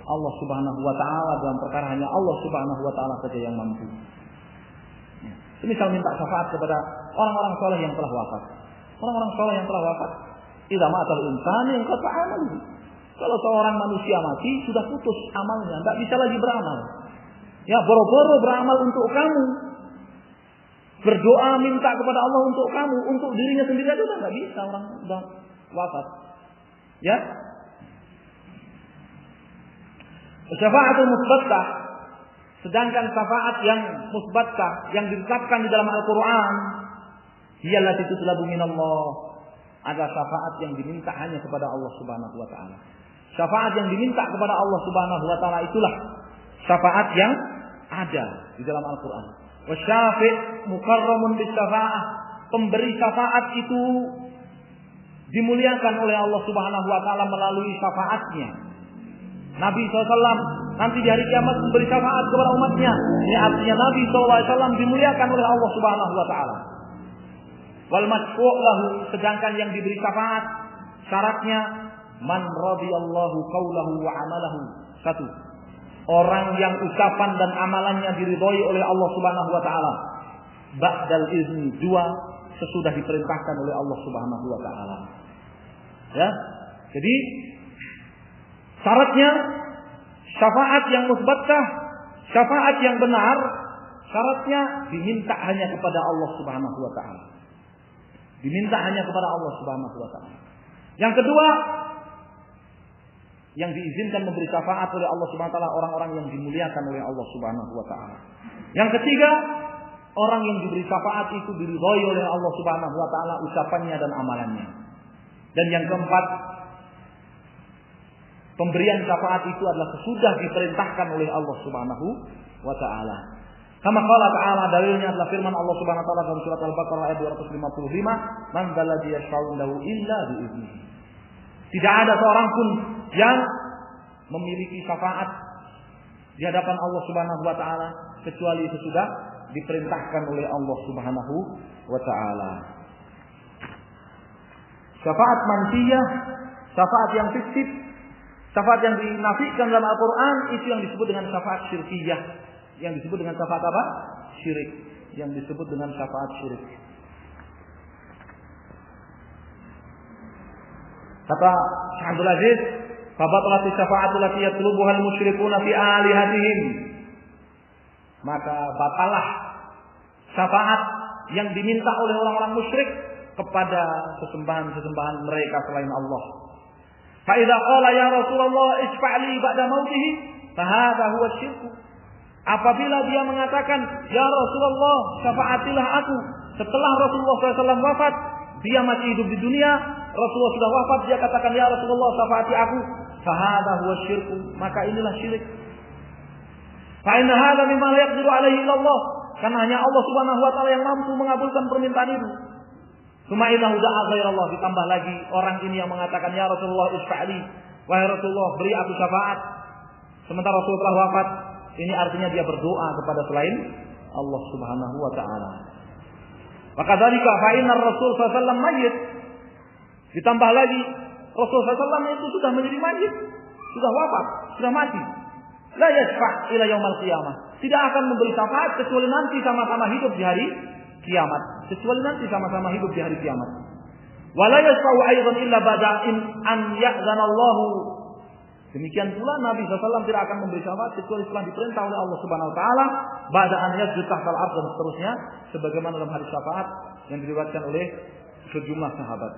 Allah Subhanahu wa taala dalam perkara hanya Allah Subhanahu wa taala saja yang mampu. Misal minta syafaat kepada orang-orang soleh yang telah wafat. Orang-orang soleh yang telah wafat, idza matal insanu inqata amaluhu. Kalau seorang manusia mati sudah putus amalnya, tidak bisa lagi beramal. Ya, boro-boro beramal untuk kamu. Berdoa minta kepada Allah untuk kamu, untuk dirinya sendiri aja sudah tidak bisa, orang sudah wafat. Ya. Syafaatul musbattah, sedangkan syafaat yang musbattah yang ditetapkan di dalam Al-Qur'an, hiyalah tutlabu minallah, ada syafaat yang diminta hanya kepada Allah Subhanahu wa taala. Syafaat yang diminta kepada Allah Subhanahu wa taala itulah syafaat yang ada di dalam Al-Qur'an. Wasyafi' mukarramun bisyafa'ah, pemberi syafaat itu dimuliakan oleh Allah Subhanahu wa taala melalui syafaatnya. Nabi SAW nanti di hari kiamat memberi syafaat kepada umatnya. Ini artinya Nabi SAW dimuliakan oleh Allah Subhanahu wa taala. Wal masyfu' lahu, sedangkan yang diberi syafaat syaratnya man radiyallahu qaulahu wa amalahu. Satu, orang yang ucapan dan amalannya diridhoi oleh Allah Subhanahu wa taala. Ba'dal izni. Dua, sesudah diperintahkan oleh Allah Subhanahu wa taala. Ya. Jadi syaratnya syafaat yang musbattah, syafaat yang benar, syaratnya diminta hanya kepada Allah Subhanahu wa taala. Diminta hanya kepada Allah Subhanahu wa taala. Yang kedua, yang diizinkan memberi syafaat oleh Allah Subhanahu wa taala orang-orang yang dimuliakan oleh Allah Subhanahu wa taala. Yang ketiga, orang yang diberi syafaat itu diridhoi oleh Allah Subhanahu wa taala ucapannya dan amalannya. Dan yang keempat, pemberian syafaat itu adalah sesudah diperintahkan oleh Allah Subhanahu wa taala. Kama qala ta'ala, dalilnya adalah firman Allah Subhanahu wa taala dalam surat Al-Baqarah ayat 255, "Man dzalladzi yashfa'u lahu illa bi'idnihi." Tidak ada seorang pun yang memiliki syafaat di hadapan Allah Subhanahu wa taala kecuali sesudah diperintahkan oleh Allah Subhanahu wa taala. Syafaat manfiyah, syafaat yang fiktif, syafaat yang dinafikan dalam Al-Quran itu yang disebut dengan syafaat syirkiyah. Yang disebut dengan syafaat apa? Syirik. Yang disebut dengan syafaat syirik. Kata Syekh Abdul Aziz, "Fabatalat syafa'atu allati yatlubuha al-musyrikuuna fi alihatihim." Maka batalah syafaat yang diminta oleh orang-orang musyrik kepada sesembahan-sesembahan mereka selain Allah. Fa'idha qala ya Rasulullah isfa'li ba'da mautihi, fahadha huwa syirku. Apabila dia mengatakan, ya Rasulullah syafaatilah aku setelah Rasulullah SAW wafat, dia masih hidup di dunia, Rasulullah sudah wafat, dia katakan ya Rasulullah syafaati aku, fahadha huwa syirku, maka inilah syirik. Fa'inna hadha mimma la yaqdiru alaihi illallah, karena hanya Allah Subhanahu wa taala yang mampu mengabulkan permintaan itu. Cuma innahu da'a ghairallah, ditambah lagi orang ini yang mengatakan ya Rasulullah isfa'li, wahai Rasulullah beri aku syafaat sementara Rasul telah wafat. Ini artinya dia berdoa kepada selain Allah Subhanahu wa taala. Maka dzalika fa innar Rasul sallallahu alaihi wasallam mayyit. Ditambah lagi Rasul sallallahu alaihi wasallam itu sudah menjadi mayyit, sudah wafat, sudah mati. La yashfa' ila yaumil qiyamah. Tidak akan memberi syafaat kecuali nanti sama-sama hidup di hari kiamat. Kecuali nanti sama-sama hidup di hari kiamat. Wala yashfa'u aidan illa ba'da an ya'zana Allah. Demikian pula Nabi SAW tidak akan memberi syafaat kecuali setelah diperintah oleh Allah Subhanahu Wa Taala. Ba'da an yasjud tahtal ardh dan seterusnya, sebagaimana dalam hadis syafaat yang diriwayatkan oleh sejumlah sahabat.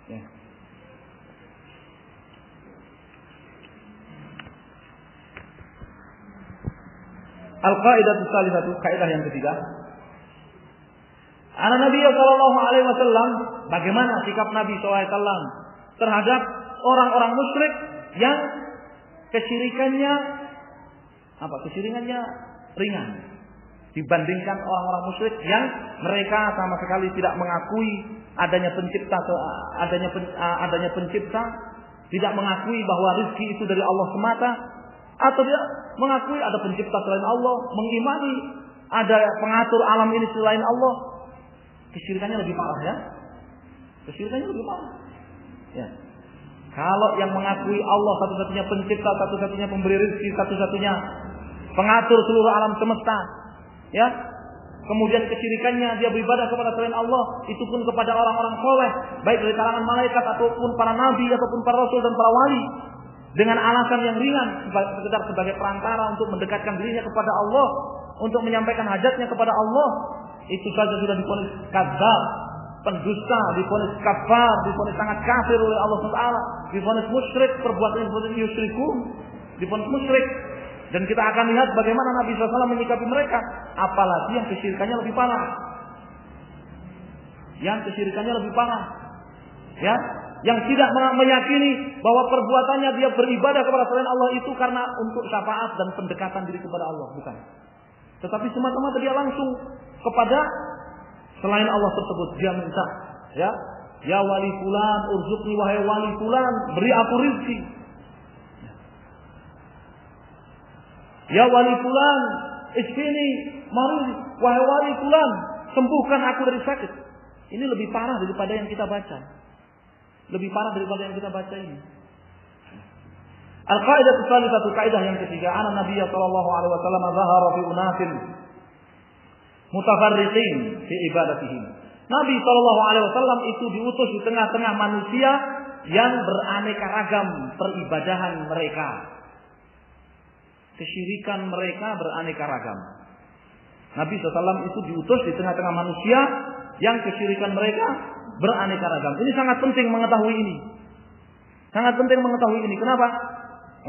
Ya. Al-qaidatu tsalitsatu, kaidah yang ketiga. Ana Nabi sallallahu alaihi wasallam, bagaimana sikap Nabi sallallahu alaihi wasallam terhadap orang-orang musyrik yang kesyirikannya apa? Kesyirikannya ringan dibandingkan orang-orang musyrik yang mereka sama sekali tidak mengakui adanya pencipta, tidak mengakui bahwa rezeki itu dari Allah semata, atau dia mengakui ada pencipta selain Allah, mengimani ada pengatur alam ini selain Allah. Kesyirikannya lebih parah ya. Kesyirikannya lebih parah. Ya. Kalau yang mengakui Allah satu-satunya pencipta, satu-satunya pemberi rezeki, satu-satunya pengatur seluruh alam semesta, ya. Kemudian kesyirikannya dia beribadah kepada selain Allah, itu pun kepada orang-orang soleh, baik dari kalangan malaikat ataupun para nabi ataupun para rasul dan para wali, dengan alasan yang ringan, sekedar sebagai perantara untuk mendekatkan dirinya kepada Allah, untuk menyampaikan hajatnya kepada Allah, itu saja sudah divonis kadzab, pendusta, divonis kafir, divonis sangat kafir oleh Allah SWT, divonis musyrik, perbuatan divonis yusyrikun, divonis musyrik. Dan kita akan lihat bagaimana Nabi SAW menyikapi mereka, apalagi yang kesyirikannya lebih parah. Yang kesyirikannya lebih parah, ya, yang tidak meyakini bahwa perbuatannya dia beribadah kepada selain Allah itu karena untuk syafaat dan pendekatan diri kepada Allah, bukan. Tetapi semata-mata dia langsung kepada selain Allah tersebut, dia minta, ya wali fulan, urzuqni wahai wali fulan, beri aku rezeki. Ya wali fulan, isfini, mari wahai wali fulan, sembuhkan aku dari sakit. Ini lebih parah daripada yang kita baca. Lebih parah daripada yang kita baca ini. Al-qaidah tsalitsatu, kaidah yang ketiga, anna Nabi sallallahu alaihi wasallam zahara fi unasin mutafarriqin fi ibadatihim. Nabi sallallahu alaihi wasallam itu diutus di tengah-tengah manusia yang beraneka ragam peribadahan mereka. Kesyirikan mereka beraneka ragam. Nabi SAW itu diutus di tengah-tengah manusia yang kesyirikan mereka beraneka ragam. Ini sangat penting mengetahui ini. Sangat penting mengetahui ini. Kenapa?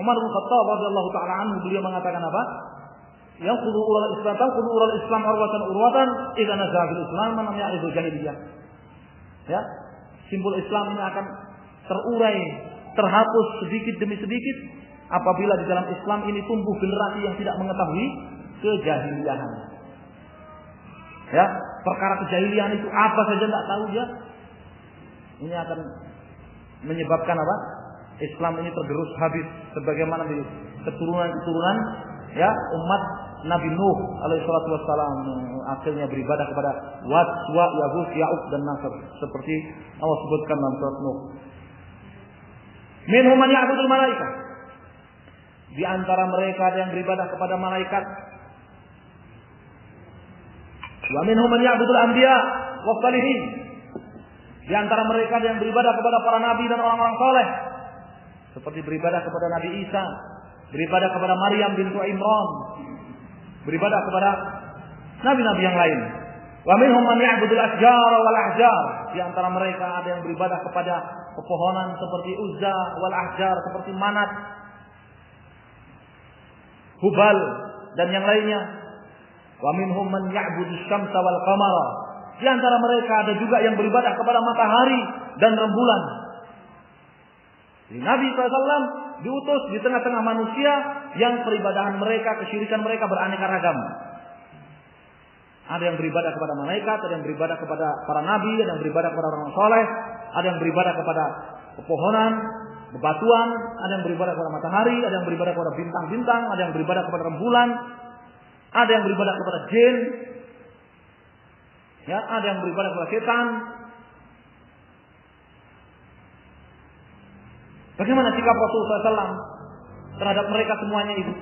Umar bin Khattab radhiyallahu taala anhu, beliau mengatakan apa? Yang qulu ulal Islam urwatan idza nazal Islam man ya'rifu jahiliyah. Ya. Simbol Islam ini akan terurai, terhapus sedikit demi sedikit apabila di dalam Islam ini tumbuh generasi yang tidak mengetahui kejahiliahan. Ya, perkara kejahiliahan itu apa saja tidak tahu dia. Ini akan menyebabkan apa? Islam ini tergerus habis sebagaimana di keturunan ya umat Nabi Nuh alaihi salatu wassalam akhirnya beribadah kepada Wad, Suwa, Yahud, Ya'uq dan Nasr seperti Allah sebutkan dalam surat Nuh. Minhum man ya'budul malaikah. Di antara mereka ada yang beribadah kepada malaikat. Wa minhum man ya'budul anbiya wa shalihin. Di antara mereka ada yang beribadah kepada para nabi dan orang-orang saleh. Seperti beribadah kepada Nabi Isa, beribadah kepada Maryam bintu Imran, beribadah kepada nabi-nabi yang lain. Wa minhum man ya'budul asjar wal ahjar. Di antara mereka ada yang beribadah kepada pepohonan seperti Uzza wal ahjar, seperti Manat, Hubal dan yang lainnya. Wa minhum man ya'budu syamsa wal qamara. Di antara mereka ada juga yang beribadah kepada matahari dan rembulan. Jadi Nabi SAW diutus di tengah-tengah manusia yang peribadahan mereka, kesyirikan mereka beraneka ragam. Ada yang beribadah kepada malaikat, ada yang beribadah kepada para nabi, ada yang beribadah kepada orang soleh, ada yang beribadah kepada pepohonan, bebatuan, ada yang beribadah kepada matahari, ada yang beribadah kepada bintang-bintang, ada yang beribadah kepada rembulan, ada yang beribadah kepada jin, ya, ada yang beribadah kepada setan. Bagaimana sikap Rasulullah SAW terhadap mereka semuanya itu?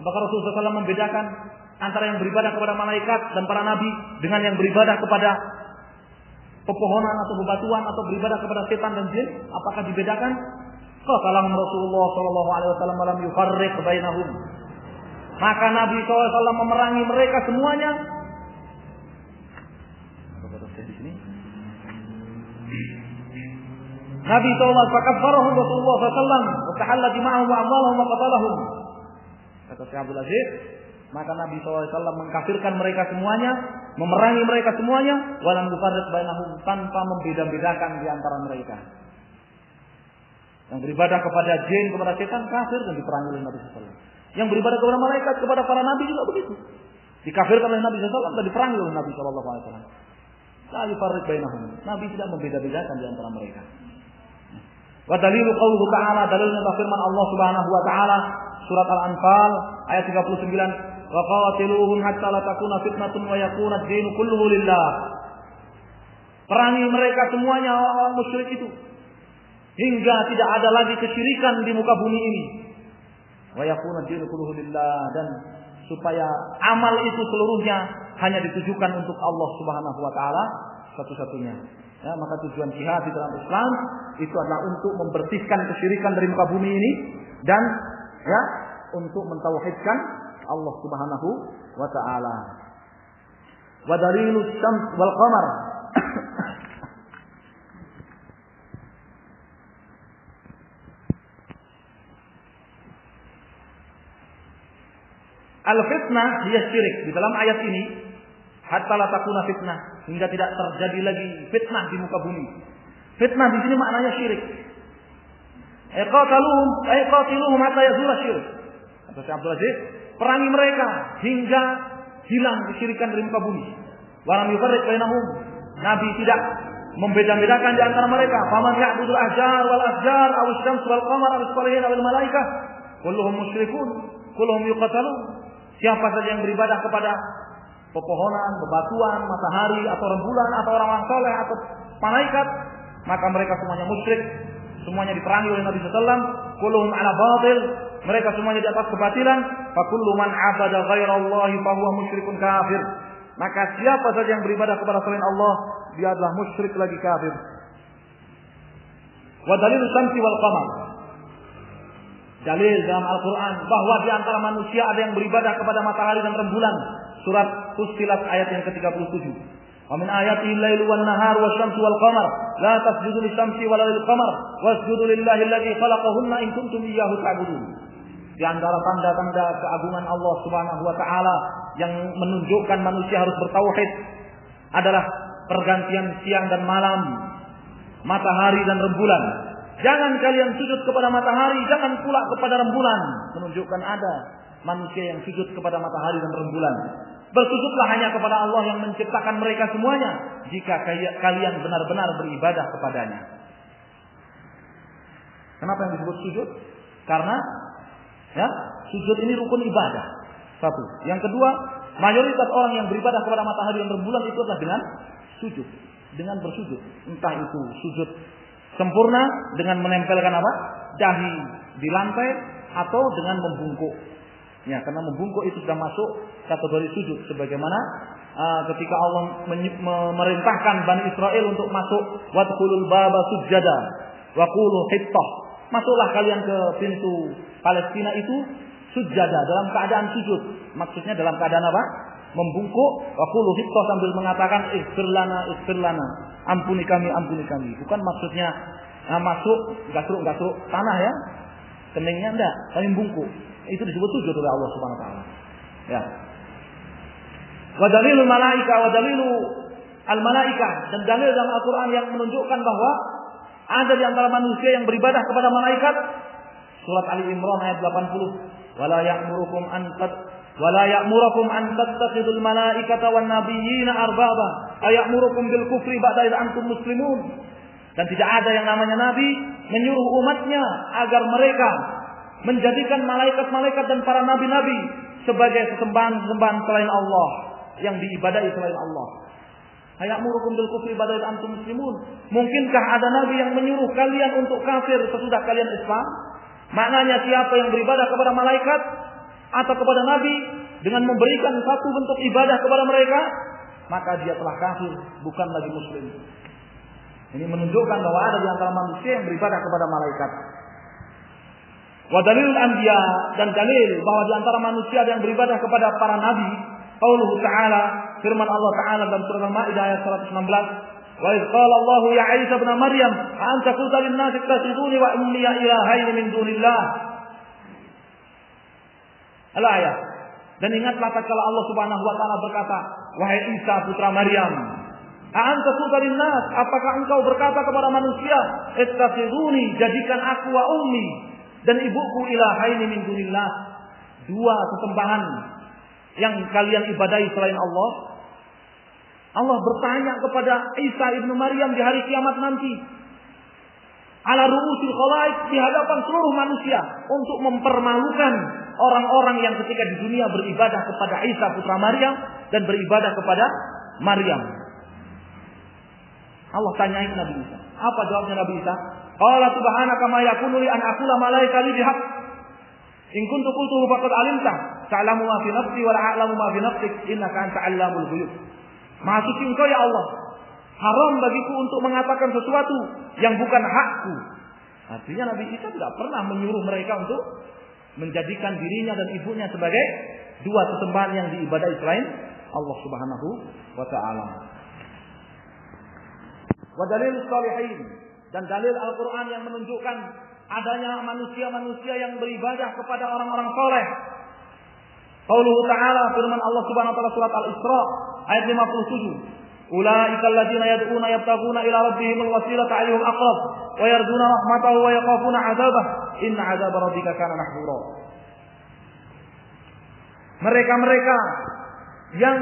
Maka Rasulullah SAW membedakan antara yang beribadah kepada malaikat dan para nabi dengan yang beribadah kepada pepohonan atau bebatuan atau beribadah kepada setan dan jin. Apakah dibedakan? Qatalahum Rasulullah sallallahu alaihi wasallam lam yufarriq bainahum. Maka Nabi SAW memerangi mereka semuanya. Nabi SAW fakaffarahum Rasulullah sallallahu wa tahalla dima'ahum wa amwalahum wa qatalahum. Kata Syekh Abdul Aziz, maka Nabi SAW mengkafirkan mereka semuanya, memerangi mereka semuanya, walam yufarriq bainahum, tanpa membeda-bedakan di antara mereka. Yang beribadah kepada jin, kepada setan kafir dan diperangi oleh Nabi SAW. Yang beribadah kepada malaikat, kepada para nabi juga begitu. Dikafirkan oleh Nabi SAW dan diperangi oleh Nabi SAW. La yufarriq bainahum. Nabi tidak membeda-bedakan di antara mereka. Wa dalilu qauluhu ta'ala, dalilnya firman Allah Subhanahu wa taala surat Al-Anfal ayat 39, wa qatiluhum hatta la takuna fitnatun wa yakuna ad-dinu kulluhu lillah. Perangi mereka semuanya orang musyrik itu hingga tidak ada lagi kesyirikan di muka bumi ini. Wa yakuna ad-dinu kulluhu lillah, dan supaya amal itu seluruhnya hanya ditujukan untuk Allah Subhanahu wa taala satu-satunya. Ya, maka tujuan jihad di dalam Islam itu adalah untuk membersihkan kesyirikan dari muka bumi ini dan ya untuk mentauhidkan Allah Subhanahu wa taala. Wa dalilus syams wal qamar. Al-fitnah dia syirik. Di dalam ayat ini hatta la takuna fitnah, hingga tidak terjadi lagi fitnah di muka bumi. Fitnah di sini maknanya syirik. Qatiluhum hatta yazula syirik. Kata Syekh Abdul Aziz, perangi mereka hingga hilang kesyirikan dari muka bumi. Wa lam yufarriq bainahum. Nabi tidak membeda-bedakan di antara mereka. Faman ya'budul ahjar wal asjar aw asy-syams wal qamar aw as-salihin aw al-malaikah kulluhum musyrikun kulluhum yuqatalun. Siapa saja yang beribadah kepada pepohonan, bebatuan, matahari atau rembulan atau orang-orang soleh atau malaikat, maka mereka semuanya musyrik, semuanya diperangi oleh Nabi SAW. Kulluhum ala batil, mereka semuanya di atas kebatilan. Fa kullu man abada ghairallahi fa huwa musyrikun kafir. Maka siapa saja yang beribadah kepada selain Allah, dia adalah musyrik lagi kafir. Wa dalilus syamsi wal qamar. Dalil dalam Al-Quran bahwa di antara manusia ada yang beribadah kepada matahari dan rembulan. Surat Fussilat ayat yang ke-37. Wa min ayatihi al-lailu wan-nahar wasy-syamsu wal-qamar la tasjudu lisy-syamsi wala lil-qamar wasjudu lillahi alladzi khalaqahunna in kuntum iyyahu ta'budun. Di antara tanda-tanda keagungan Allah Subhanahu wa taala yang menunjukkan manusia harus bertauhid adalah pergantian siang dan malam, matahari dan rembulan. Jangan kalian sujud kepada matahari, jangan pula kepada rembulan. Menunjukkan ada manusia yang sujud kepada matahari dan rembulan. Bersujudlah hanya kepada Allah yang menciptakan mereka semuanya, jika kalian benar-benar beribadah kepadanya. Kenapa yang disebut sujud? Karena ya, sujud ini rukun ibadah. Satu. Yang kedua, mayoritas orang yang beribadah kepada matahari dan rembulan itu adalah dengan sujud, dengan bersujud. Entah itu sujud sempurna dengan menempelkan apa? Dahi di lantai atau dengan membungkuk. Ya, karena membungkuk itu sudah masuk kategori sujud, sebagaimana ketika Allah memerintahkan Bani Israel untuk masuk wadkhulul baba sujada wa qulu hittah. Masuklah kalian ke pintu Palestina itu sujada, dalam keadaan sujud. Maksudnya dalam keadaan apa? Membungkuk, wa qulu hittah, sambil mengatakan ighfir lana, ampuni kami. Bukan maksudnya masuk gasruk tanah ya. Keningnya enggak, tapi membungkuk. Itu disebut sujud oleh Allah Subhanahu wa taala. Ya. Wa dalilul malaika wa dalilu al malaika, dan dalil dalam Al-Qur'an yang menunjukkan bahwa ada di antara manusia yang beribadah kepada malaikat. Surat Ali Imran ayat 80. Wala ya'murukum an tattakhidul malaikata wan nabiyyina arbaba ayamurukum bil kufri ba'da id antum muslimun. Dan tidak ada yang namanya nabi menyuruh umatnya agar mereka menjadikan malaikat-malaikat dan para nabi-nabi sebagai sesembahan selain Allah, yang diibadahi selain Allah. Ayamurukum bil kufri ba'da id antum muslimun. Mungkinkah ada nabi yang menyuruh kalian untuk kafir sesudah kalian Islam? Maknanya siapa yang beribadah kepada malaikat atau kepada nabi dengan memberikan satu bentuk ibadah kepada mereka, maka dia telah kafir, bukan lagi muslim. Ini menunjukkan bahwa ada di antara manusia yang beribadah kepada malaikat. Wa dalilul anbiya, dan dalil bahwa di antara manusia ada yang beribadah kepada para nabi. Qauluhu ta'ala, firman Allah Ta'ala dalam surah Al-Maidah ayat 116. Wa idz qala Allah ya Isa ibn Maryam, a anta qulta lin nasi ittakhiduni wa ummi ilahaini min dunillah. Al-ayat. Dan ingatlah tatkala Allah Subhanahu wa taala berkata, wahai Isa putra Maryam, A'anta qulta linnas, apakah engkau berkata kepada manusia, ittakhizuni, jadikan aku wa ummi dan ibuku ilahaini min dunillah, dua sesembahan yang kalian ibadahi selain Allah. Allah bertanya kepada Isa ibnu Maryam di hari kiamat nanti, ala ru'usil khalaik, di hadapan seluruh manusia, untuk mempermalukan orang-orang yang ketika di dunia beribadah kepada Isa putra Maryam dan beribadah kepada Maryam. Allah tanyai Nabi Isa. Apa jawabnya Nabi Isa? Qala subhanaka ma yakunu li an aqula ma la yakali bihaq. In kuntu qultuhu faqad alimta, ta'lamu ma fi nafsi wa la a'lamu ma fi nafsik, innaka anta 'allamul ghuyub. Maha suci Engkau ya Allah. Haram bagiku untuk mengatakan sesuatu yang bukan hakku. Artinya Nabi Isa tidak pernah menyuruh mereka untuk menjadikan dirinya dan ibunya sebagai dua sesembahan yang diibadahi selain Allah Subhanahu wa taala. Wa dalil shalihin, dan dalil Al-Qur'an yang menunjukkan adanya manusia-manusia yang beribadah kepada orang-orang saleh. Qauluhu ta'ala, firman Allah Subhanahu wa taala surat Al-Isra ayat 57. Ulaika alladziina yad'uuna yabtaghuna ila rabbihimul wasilata ayyuhum aqrab wa yarjuna rahmatahu wa yakhafuna 'adzabah inna 'adzaba rabbika kana mahdzura. Mereka-mereka yang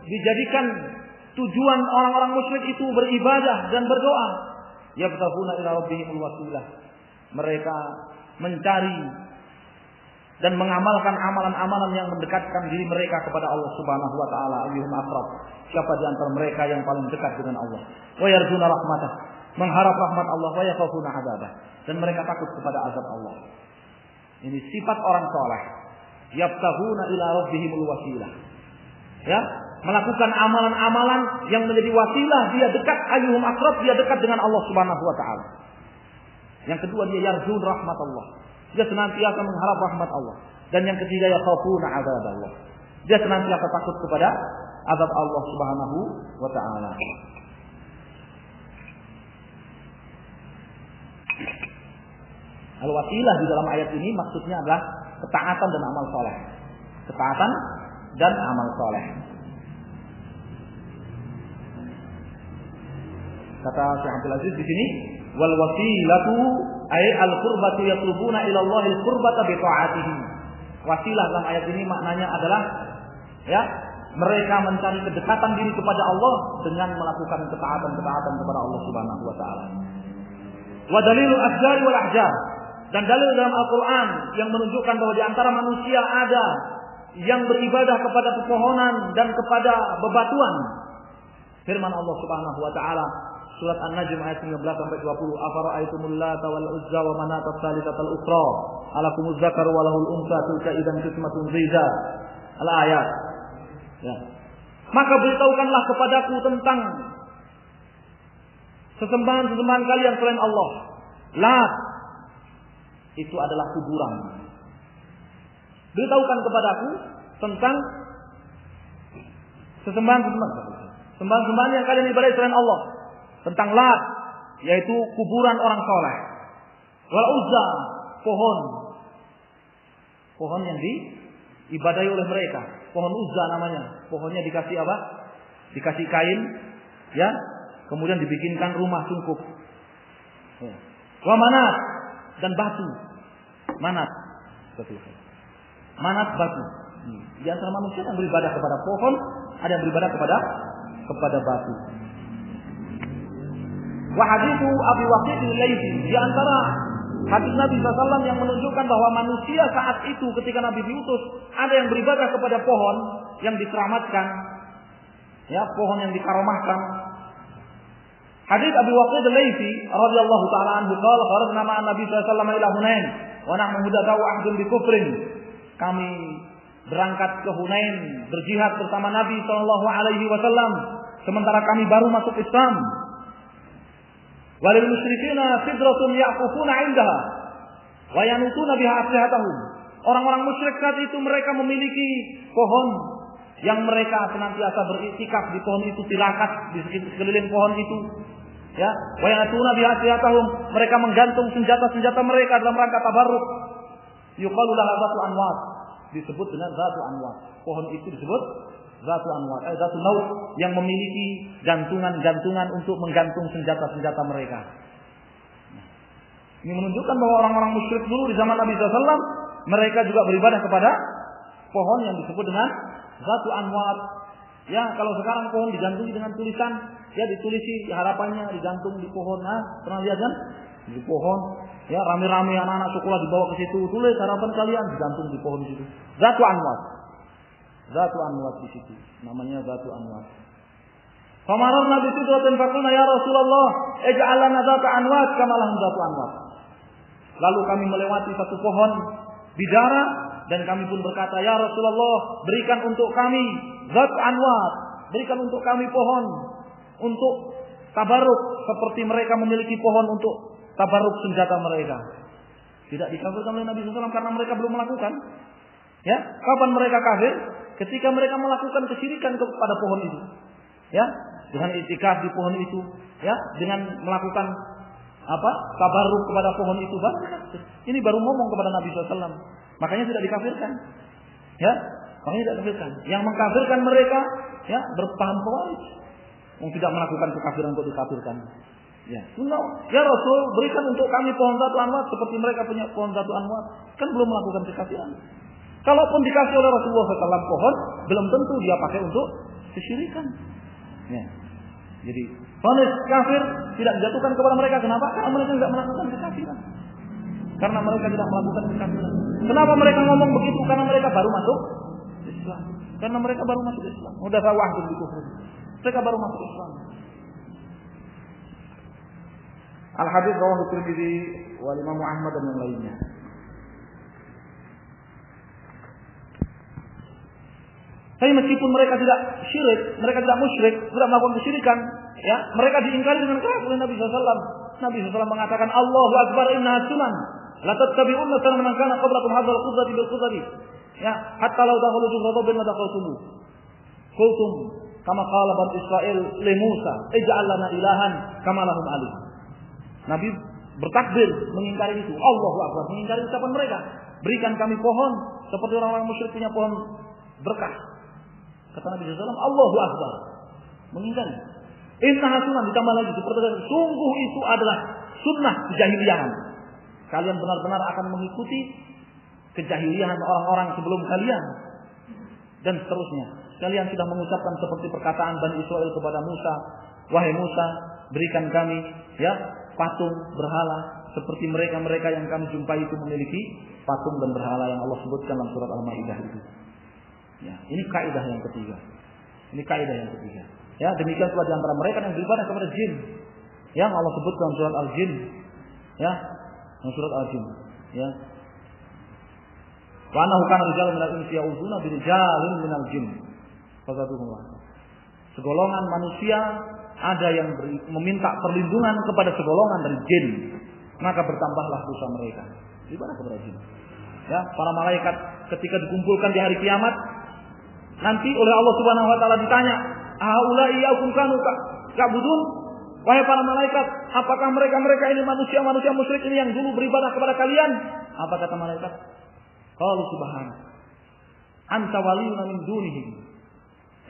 dijadikan tujuan orang-orang musyrik itu beribadah dan berdoa, yabtaghuna ila rabbihimul wasilah. Mereka mencari dan mengamalkan amalan-amalan yang mendekatkan diri mereka kepada Allah Subhanahu wa taala. Ayyuhum aqrab, siapa di antara mereka yang paling dekat dengan Allah. Wa yarjuna rahmatah, mengharap rahmat Allah. Wa yakhafuna 'adzabah, dan mereka takut kepada azab Allah. Ini sifat orang saleh. Yabtaghuna ila rabbihimul wasilah. Ya, melakukan amalan-amalan yang menjadi wasilah dia dekat, ayyuhum aqrab, dia dekat dengan Allah Subhanahu wa taala. Yang kedua, dia yarjun rahmat Allah. Dia senantiasa mengharap rahmat Allah. Dan yang ketiga, yakhafuna 'adzab Allah. Dia senantiasa takut kepada azab Allah Subhanahu wa taala. Al-wasilah di dalam ayat ini maksudnya adalah ketaatan dan amal soleh. Ketaatan dan amal soleh. Kata Syekh Abdul Aziz di sini, wal wasilatu ay al qurbatu yatlubuna ila Allah al qurbata bi ta'atihi. Wasilah dalam ayat ini maknanya adalah ya, mereka mencari kedekatan diri kepada Allah dengan melakukan ketaatan-ketaatan kepada Allah Subhanahu wa taala. Wa dalilul asjar wal ahjar, dan dalil dalam Al-Qur'an yang menunjukkan bahwa di antara manusia ada yang beribadah kepada pepohonan dan kepada bebatuan. Firman Allah Subhanahu wa taala surat An-Najm ayat 19 sampai 20, afara'aitumul lata wal uzza wa manata tsalitsatal ukhra alakumuz zakaru wa lahul unsa tilka idzan qismatun dhiza. Al-ayat. Ya. Maka beritahukanlah kepadaku tentang sesembahan-sesembahan kalian selain Allah. Lat itu adalah kuburan. Beritahukan kepadaku tentang sesembahan yang kalian ibadahi selain Allah. Tentang Lat, yaitu kuburan orang soleh. Wal Uzza, pohon yang diibadahi oleh mereka. Pohon Uzza namanya. Pohonnya dikasih apa? Dikasih kain, ya. Kemudian dibikinkan rumah sungkup. Ya. Wa Manat, dan batu. Manat batu. Di antara manusia yang beribadah kepada pohon, ada yang beribadah kepada batu. Wa haditsu Abi Waqid al-Laythi, di antara hadis Nabi SAW yang menunjukkan bahwa manusia saat itu ketika Nabi diutus ada yang beribadah kepada pohon yang diselamatkan, ya, pohon yang dikaromahkan. Hadis Abi Waqid al-Laythi radhiyallahu taala anhu qala kharajna ma'a Nabi sallallahu ila Hunain wa nahnu hudatau ahdun bi kufrin. Kami berangkat ke Hunain berjihad bersama Nabi sallallahu alaihi wasallam sementara kami baru masuk Islam. Walil musyrikina sidratun yaqufuna 'indaha wa yanutuna biha aslihatahum. Orang-orang musyrik saat itu mereka memiliki pohon yang mereka senantiasa beriktikaf di pohon itu, tirakat di sekeliling pohon itu. Ya, wa yanutuna biha aslihatahum, mereka menggantung senjata-senjata mereka dalam rangka tabarruk. Yuqalu laha zatu anwat, disebut dengan zatu anwat. Pohon itu disebut Zatu anwat, zatu naut, yang memiliki gantungan-gantungan untuk menggantung senjata-senjata mereka. Ini menunjukkan bahwa orang-orang musyrik dulu di zaman Nabi SAW, mereka juga beribadah kepada pohon yang disebut dengan zatu anwat. Ya, kalau sekarang pohon digantungi dengan tulisan, ya ditulisi harapannya digantung di pohon. Nah, pernah lihat kan? Di pohon, ya rame-rame anak-anak sekolah dibawa ke situ, tulis harapan kalian digantung di pohon di situ. Zatu anwat. Zatu anwat di situ. Namanya zatu anwat. Famararna bi sidratin faqulna ya Rasulullah, ij'al lana zata anwat kama lahum zatu anwat. Lalu kami melewati satu pohon bidara dan kami pun berkata, ya Rasulullah, berikan untuk kami zat anwat, berikan untuk kami pohon untuk tabarruk seperti mereka memiliki pohon untuk tabarruk senjata mereka. Tidak dikafirkan oleh Nabi SAW karena mereka belum melakukan. Ya, kapan mereka kafir? Ketika mereka melakukan kesyirikan kepada pohon itu. Ya, dengan i'tikaf di pohon itu, ya, dengan melakukan tabarruk kepada pohon itu, ini baru ngomong kepada Nabi SAW. Makanya tidak dikafirkan. Ya, makanya tidak dikafirkan. Yang mengkafirkan mereka, ya, berpaham khawarij. Yang tidak melakukan kekafiran untuk dikafirkan. Ya, ya Rasul, berikan untuk kami pohon zatu anwat seperti mereka punya pohon zatu anwat. Kan belum melakukan kekafiran. Kalaupun dikasih oleh Rasulullah SAW pohon, belum tentu dia pakai untuk kesyirikan. Ya. Jadi, vonis kafir tidak dijatuhkan kepada mereka. Kenapa? Karena mereka tidak melakukan kekafiran. Karena mereka tidak melakukan kekafiran. Kenapa mereka ngomong begitu? Karena mereka baru masuk Islam. Karena mereka baru masuk Islam. Udah sawah begitu. Mereka baru masuk Islam. Al-Hadits rawahu Tirmidzi wal Imam Ahmad dan yang lainnya. Tapi meskipun mereka tidak syirik, mereka tidak musyrik, tidak melakukan kesyirikan, ya, mereka diingkari dengan keras oleh Nabi SAW. Nabi SAW mengatakan, Allahu Akbar innaha sunan, la tattabi'unna sunan man kana qablakum hadzal qudrati bil qudrati. Ya, hatta law dakhalu juzatan wa dakhaltumu. Qultum kama qala bani Israil li Musa, ij'al lana ilahan kama lahum alih. Nabi bertakbir mengingkari itu. Allahu Akbar, mengingkari ucapan mereka. Berikan kami pohon seperti orang-orang musyrik punya pohon berkah. Kata Nabi SAW, Allahu Akbar, mengingkari. Innaha sunnah, ditambah lagi seperti itu. Sungguh itu adalah sunnah kejahiliahan. Kalian benar-benar akan mengikuti kejahiliahan orang-orang sebelum kalian. Dan seterusnya. Kalian sudah mengucapkan seperti perkataan Bani Israil kepada Musa, wahai Musa, berikan kami, ya, patung berhala seperti mereka-mereka yang kami jumpai itu memiliki patung dan berhala yang Allah sebutkan dalam surat Al-Maidah itu. Ya, ini kaidah yang ketiga. Ini kaidah yang ketiga. Ya, demikian pula di antara mereka yang beribadah kepada jin. Yang Allah sebut dalam surat Al-Jin. Ya, dalam surat Al-Jin. Ya. Wa annahu kana rijalun minal insi ya'udzuuna bi rijalin minal jin. Fazaduhum. Segolongan manusia ada yang meminta perlindungan kepada segolongan dari jin. Maka bertambahlah dosa mereka. Beribadah kepada jin. Ya, para malaikat ketika dikumpulkan di hari kiamat, nanti oleh Allah Subhanahu wa taala ditanya, "Aulai yaukum kanu ka'budun?" Wahai para malaikat, apakah mereka-mereka ini manusia-manusia musyrik ini yang dulu beribadah kepada kalian? Apa kata malaikat? Qalu subhanak. Anta waliyuna min dunihim.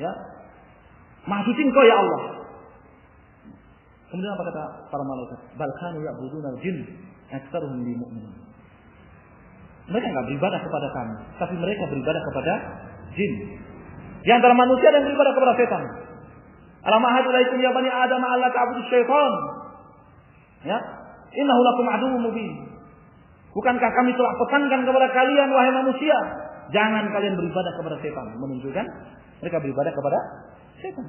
Ya. Maha suci Engkau ya Allah. Kemudian apa kata para malaikat? Bal kanu ya'buduna al-jinn, aktsaruhum li mu'minin. Mereka enggak beribadah kepada kami, tapi mereka beribadah kepada jin. Di antara manusia yang beribadah kepada setan. Alam ahadu ilaikum ya bani Adam alla ta'budu syaitan. Ya. Innahu lakum aduwwun mubin. Bukankah kami telah pesankan kepada kalian wahai manusia, jangan kalian beribadah kepada setan. Menunjukkan mereka beribadah kepada setan.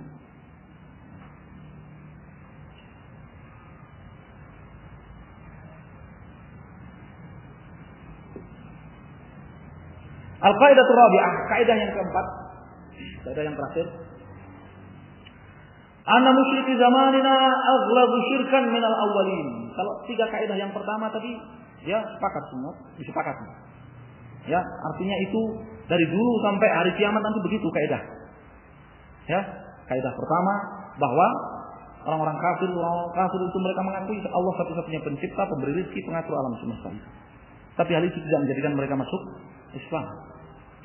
Al-qaidatul rabi'ah, kaidah yang keempat, kaidah yang terakhir. Anna musyriki zamanina aghlabu syirkan minal awwalin. Kalau tiga kaidah yang pertama tadi, ya sepakat semua, disepakati. Ya, artinya itu dari dulu sampai hari kiamat nanti begitu kaidah. Ya, kaidah pertama bahwa orang-orang kafir itu mereka mengakui Allah satu-satunya pencipta, pemberi rezeki, pengatur alam semesta. Tapi hal itu tidak menjadikan mereka masuk Islam.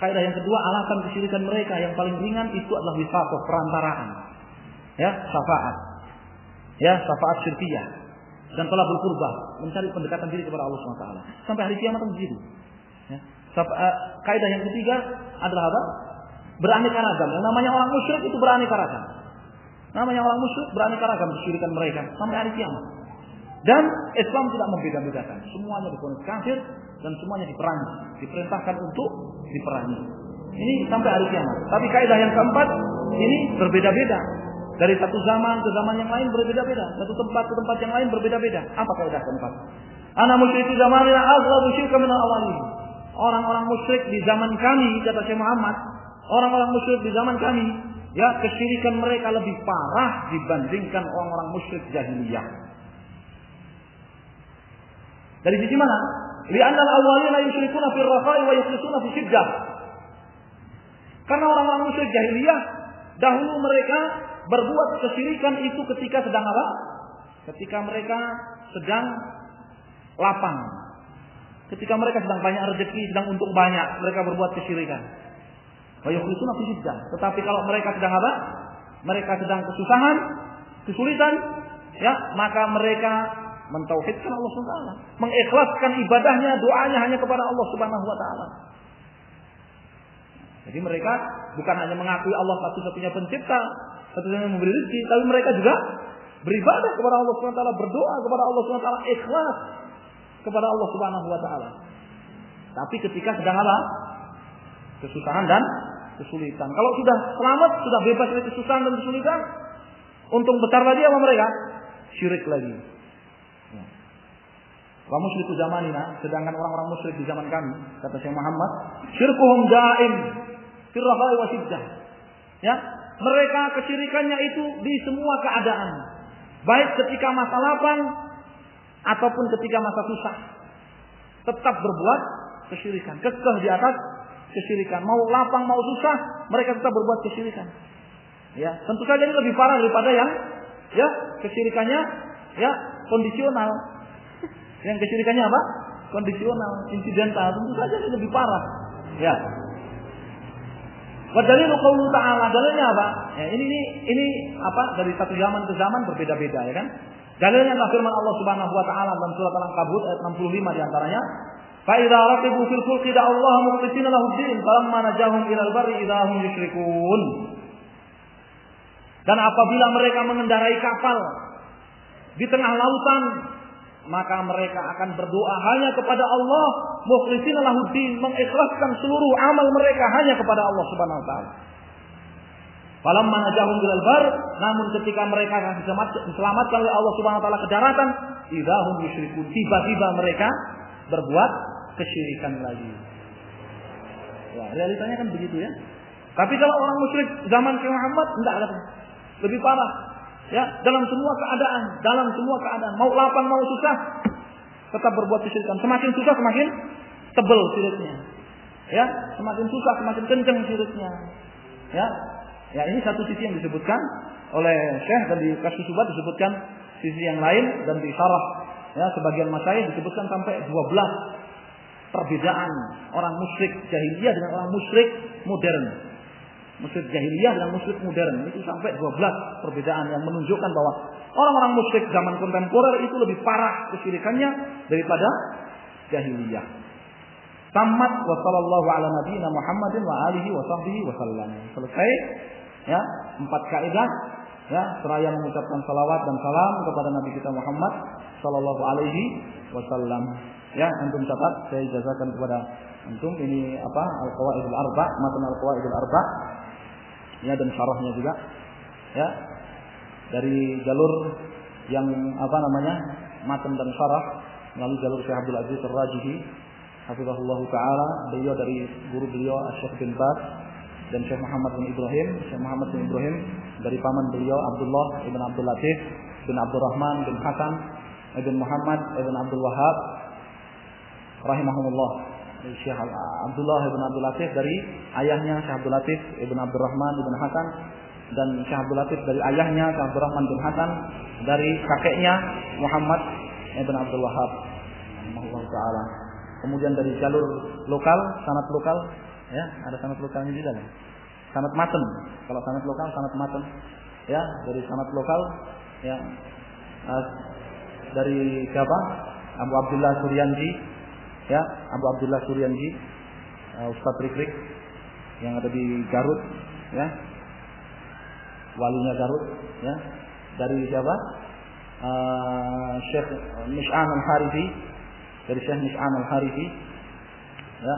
Kaidah yang kedua, alasan kesyirikan mereka yang paling ringan itu adalah wisata, perantaraan. Ya, syafaat. Ya, syafaat syirkiyah. Dan talabul qurbah, mencari pendekatan diri kepada Allah SWT. Sampai hari kiamat begitu. Ya. Kaidah yang ketiga adalah apa? Beraneka ragam. Yang namanya orang musyrik itu beraneka ragam. Namanya orang musyrik beraneka ragam kesyirikan mereka sampai hari kiamat. Dan Islam tidak membeda-bedakan. Semuanya divonis kafir dan semuanya diperangi. Diperintahkan untuk diperangi. Ini sampai hari kiamat. Tapi kaidah yang keempat ini berbeda-beda. Dari satu zaman ke zaman yang lain berbeda-beda. Satu tempat ke tempat yang lain berbeda-beda. Apa kaidah keempat? Ana musyriki zamanina aghlabu syirka min al-awwalin. Orang-orang musyrik di zaman kami, kata Syekh Muhammad, orang-orang musyrik di zaman kami, ya, kesyirikan mereka lebih parah dibandingkan orang-orang musyrik jahiliyah. Dari sisi mana? Li'anna al-awwalina yusyrikuna fil rakha'i wa yukhlisuna fi syiddah. Karena orang-orang musyrik jahiliyah dahulu mereka berbuat kesyirikan itu ketika sedang apa? Ketika mereka sedang lapang. Ketika mereka sedang banyak rezeki, sedang untung banyak, mereka berbuat kesyirikan. Wa yukhlisuna fi syiddah. Tetapi kalau mereka sedang apa? Mereka sedang kesusahan, kesulitan, ya, maka mereka mentauhidkan Allah SWT, mengikhlaskan ibadahnya, doanya hanya kepada Allah Subhanahu wa taala. Jadi mereka bukan hanya mengakui Allah satu-satunya pencipta, satu-satunya memberi rezeki, tapi mereka juga beribadah kepada Allah Subhanahu wa taala, berdoa kepada Allah Subhanahu wa taala, ikhlas kepada Allah Subhanahu wa taala. Tapi ketika sedang apa? Kesusahan dan kesulitan. Kalau sudah selamat, sudah bebas dari kesusahan dan kesulitan, untung besar lagi apa mereka? Syirik lagi. Wa musyriku zamanina, sedangkan orang-orang musyrik di zaman kami, kata Syekh Muhammad, syirkuhum daim fil rakha'i wa syiddah. Ya, mereka kesyirikannya itu di semua keadaan, baik ketika masa lapang ataupun ketika masa susah. Tetap berbuat kesyirikan, kekeh di atas kesyirikan. Mau lapang mau susah, mereka tetap berbuat kesyirikan. Ya, tentu saja ini lebih parah daripada yang ya kesyirikannya ya kondisional. Yang kesyirikannya apa? Kondisional, insidental. Tentu saja ini lebih parah. Ya. Wa dalilu qaulu ta'ala, dalilnya apa? Ya, ini apa? Dari satu zaman ke zaman berbeda-beda, ya kan? Dalilnya adalah firman Allah Subhanahu wa taala dalam surat Al-Ankabut ayat 65 di antaranya, fa idza raqibu fil fulki da'allaha mukhlishina lahu ad-din falamma najahum ilal barri idza hum yusyrikun. Dan apabila mereka mengendarai kapal di tengah lautan, maka mereka akan berdoa hanya kepada Allah, mukhlishina lahuddin, mengikhlaskan seluruh amal mereka hanya kepada Allah Subhanahu wa taala. Falamma najahum ilal bar, namun ketika mereka akan diselamatkan oleh Allah Subhanahu wa taala ke daratan, idahum yusyrikun, tiba-tiba mereka berbuat kesyirikan lagi. Ya, realitanya kan begitu ya. Tapi kalau orang musyrik zaman Syekh Muhammad enggak ada. Lebih parah. Ya, dalam semua keadaan, mau lapang mau susah, tetap berbuat kesyirikan. Semakin susah semakin tebal syiriknya. Ya, semakin susah semakin kencang syiriknya. Ya, ini satu sisi yang disebutkan oleh Syekh, dan di Kasyfus Syubhat disebutkan sisi yang lain, dan di syarah ya sebagian masyayikh disebutkan sampai 12 perbedaan orang musyrik jahiliyah dengan orang musyrik modern. Musyrik jahiliyah dan musyrik modern itu sampai 12 perbedaan yang menunjukkan bahwa orang-orang musyrik zaman kontemporer itu lebih parah kesyirikannya daripada jahiliyah. Tamat wa sallallahu ala nabiyina Muhammadin wa alihi wa sahbihi wa sallam. Selesai ya 4 kaidah ya seraya mengucapkan salawat dan salam kepada Nabi kita Muhammad sallallahu alaihi wasallam. Ya, antum catat, saya jazakan kepada antum ini apa? Al-Qawaidul Arba', matan Al-Qawaidul Arba'. Ya, dan syarahnya juga ya dari jalur yang apa namanya matan dan syarah melalui jalur Syekh Abdul Aziz Ar-Rajihi hafizahullah taala, beliau dari guru beliau Syekh bin Baz, dan Syekh Muhammad bin Ibrahim dari paman beliau Abdullah ibn Abdul Latif bin Abdurrahman bin Hasan ibn Muhammad ibn Abdul Wahhab rahimahumullah. Syekh Abdullah ibn Abdul Latif dari ayahnya Syekh Abdul Latif ibn Abdurrahman ibn Hasan, dan Syekh Abdul Latif dari ayahnya Syekh Abdurrahman bin Hasan dari kakeknya Muhammad ibn Abdul Wahhab rahimahullah taala. Kemudian dari jalur lokal, sanad lokal Ya, ada sanad lokalnya di dalam. Sanad matan. Kalau sanad lokal, sanad matan. Ya, dari sanad lokal ya dari siapa? Abu Abdullah Suryanji. Ya, Abu Abdullah Suryanji, Ustaz Rikrik yang ada di Garut, ya. Walinya Garut, ya. Dari siapa? Syekh Mish'an Al-Harithi, dari Syekh Mish'an Al-Harithi, ya.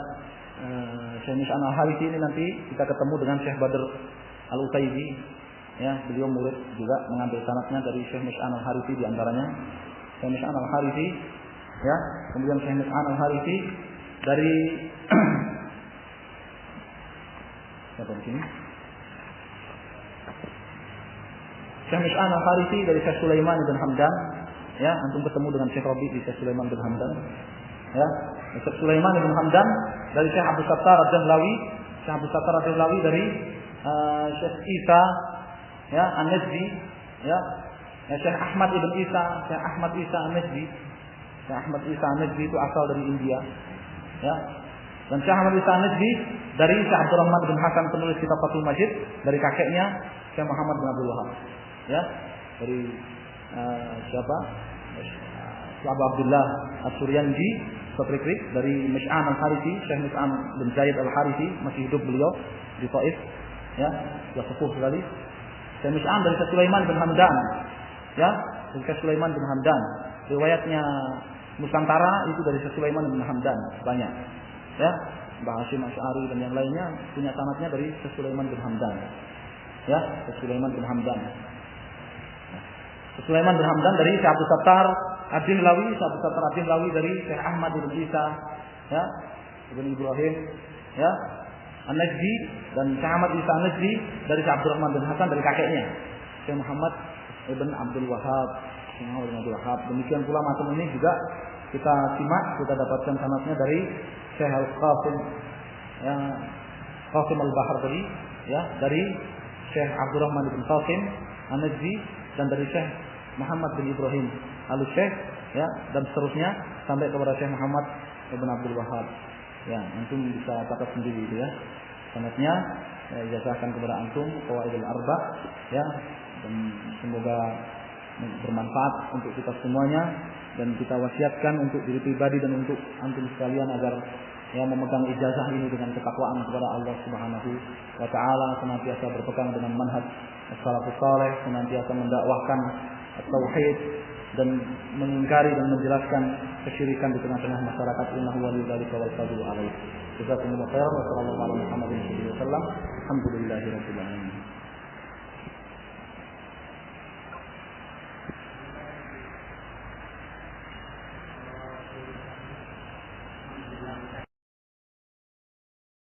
Syekh Mish'an Al-Harithi ini nanti kita ketemu dengan Syekh Badr Al-Utaibi, ya. Beliau murid juga, mengambil sanadnya dari Syekh Mish'an Al-Harithi di antaranya. Syekh Mish'an Al-Harithi, ya. Kemudian Syekh Mish'an Al-Harithi dari siapa di sini? Syekh Mish'an Al-Harithi dari Syekh Sulaiman bin Hamdan, ya, antum ketemu dengan Syekh Rabi di Syekh Sulaiman bin Hamdan, ya. Syekh Sulaiman bin Hamdan dari Syekh Abdul Sattar Ad-Dahlawi, Syekh Abdul Sattar Ad-Dahlawi dari Syekh Isa, ya, An-Najdi, ya. Syekh Ahmad ibn Isa, Syekh Ahmad Isa An-Najdi. Syekh Ahmad Isa An-Najdi itu asal dari India, ya. Dan Syekh Ahmad Isa An-Najdi dari Syekh Abdul Rahman bin Hasan penulis kitab Fathul Majid, dari kakeknya Syekh Muhammad bin Abdul Wahab. Ya, dari siapa? Abu Abdullah As-Suryanji, Satrikrik, dari Mish'an Al-Harithi, Syekh Mish'an bin Zaid Al-Harithi, masih hidup beliau di Taif, ya, sudah sepuh sekali. Syekh Mish'an dari Syekh Sulaiman bin Hamdan, ya, dari Syekh Sulaiman bin Hamdan. Riwayatnya Nusantara itu dari Syekh Sulaiman bin Hamdan banyak, ya. Mbah Hasyim Asy'ari dan yang lainnya punya sanadnya dari Syekh Sulaiman bin Hamdan, ya, Syekh Sulaiman bin Hamdan. Sulaiman bin Hamdan dari Syekh Abdul Sattar Ad-Dahlawi, Syekh Abdul Sattar Ad-Dahlawi dari Syekh Ahmad bin Isa, ya, Ibn Ibrahim, ya, An-Najdi, dan Syekh Ahmad Isa An-Najdi dari Syekh Abdul Rahman bin Hasan dari kakeknya Syekh Muhammad ibn Abdul Wahab. Demikian pula macam ini juga kita simak, kita dapatkan sanadnya dari Syekh Al-Qasim, ya, Qasim Al-Bahar tadi, ya, dari Syekh Abdul Rahman bin Qasim An-Najdi, dan dari Syekh Muhammad bin Ibrahim Al-Syekh, ya, dan seterusnya sampai kepada Syekh Muhammad bin Abdul Wahab. Ya, antum bisa catat sendiri itu, ya. Sanadnya ijazahkan kepada antum Qawaidul Arba', ya, dan semoga bermanfaat untuk kita semuanya, dan kita wasiatkan untuk diri pribadi dan untuk antum sekalian agar ya memegang ijazah ini dengan ketakwaan kepada Allah Subhanahu wa taala, senantiasa berpegang dengan manhaj as-salafus saleh, senantiasa mendakwahkan tauhid dan mengingkari dan menjelaskan kesyirikan di tengah-tengah masyarakat. Innahu waliyyu dzalika wal qadiru alaihi. Jazakumullahu khairan wa sallallahu alaihi wa sallam. Alhamdulillahirabbil alamin.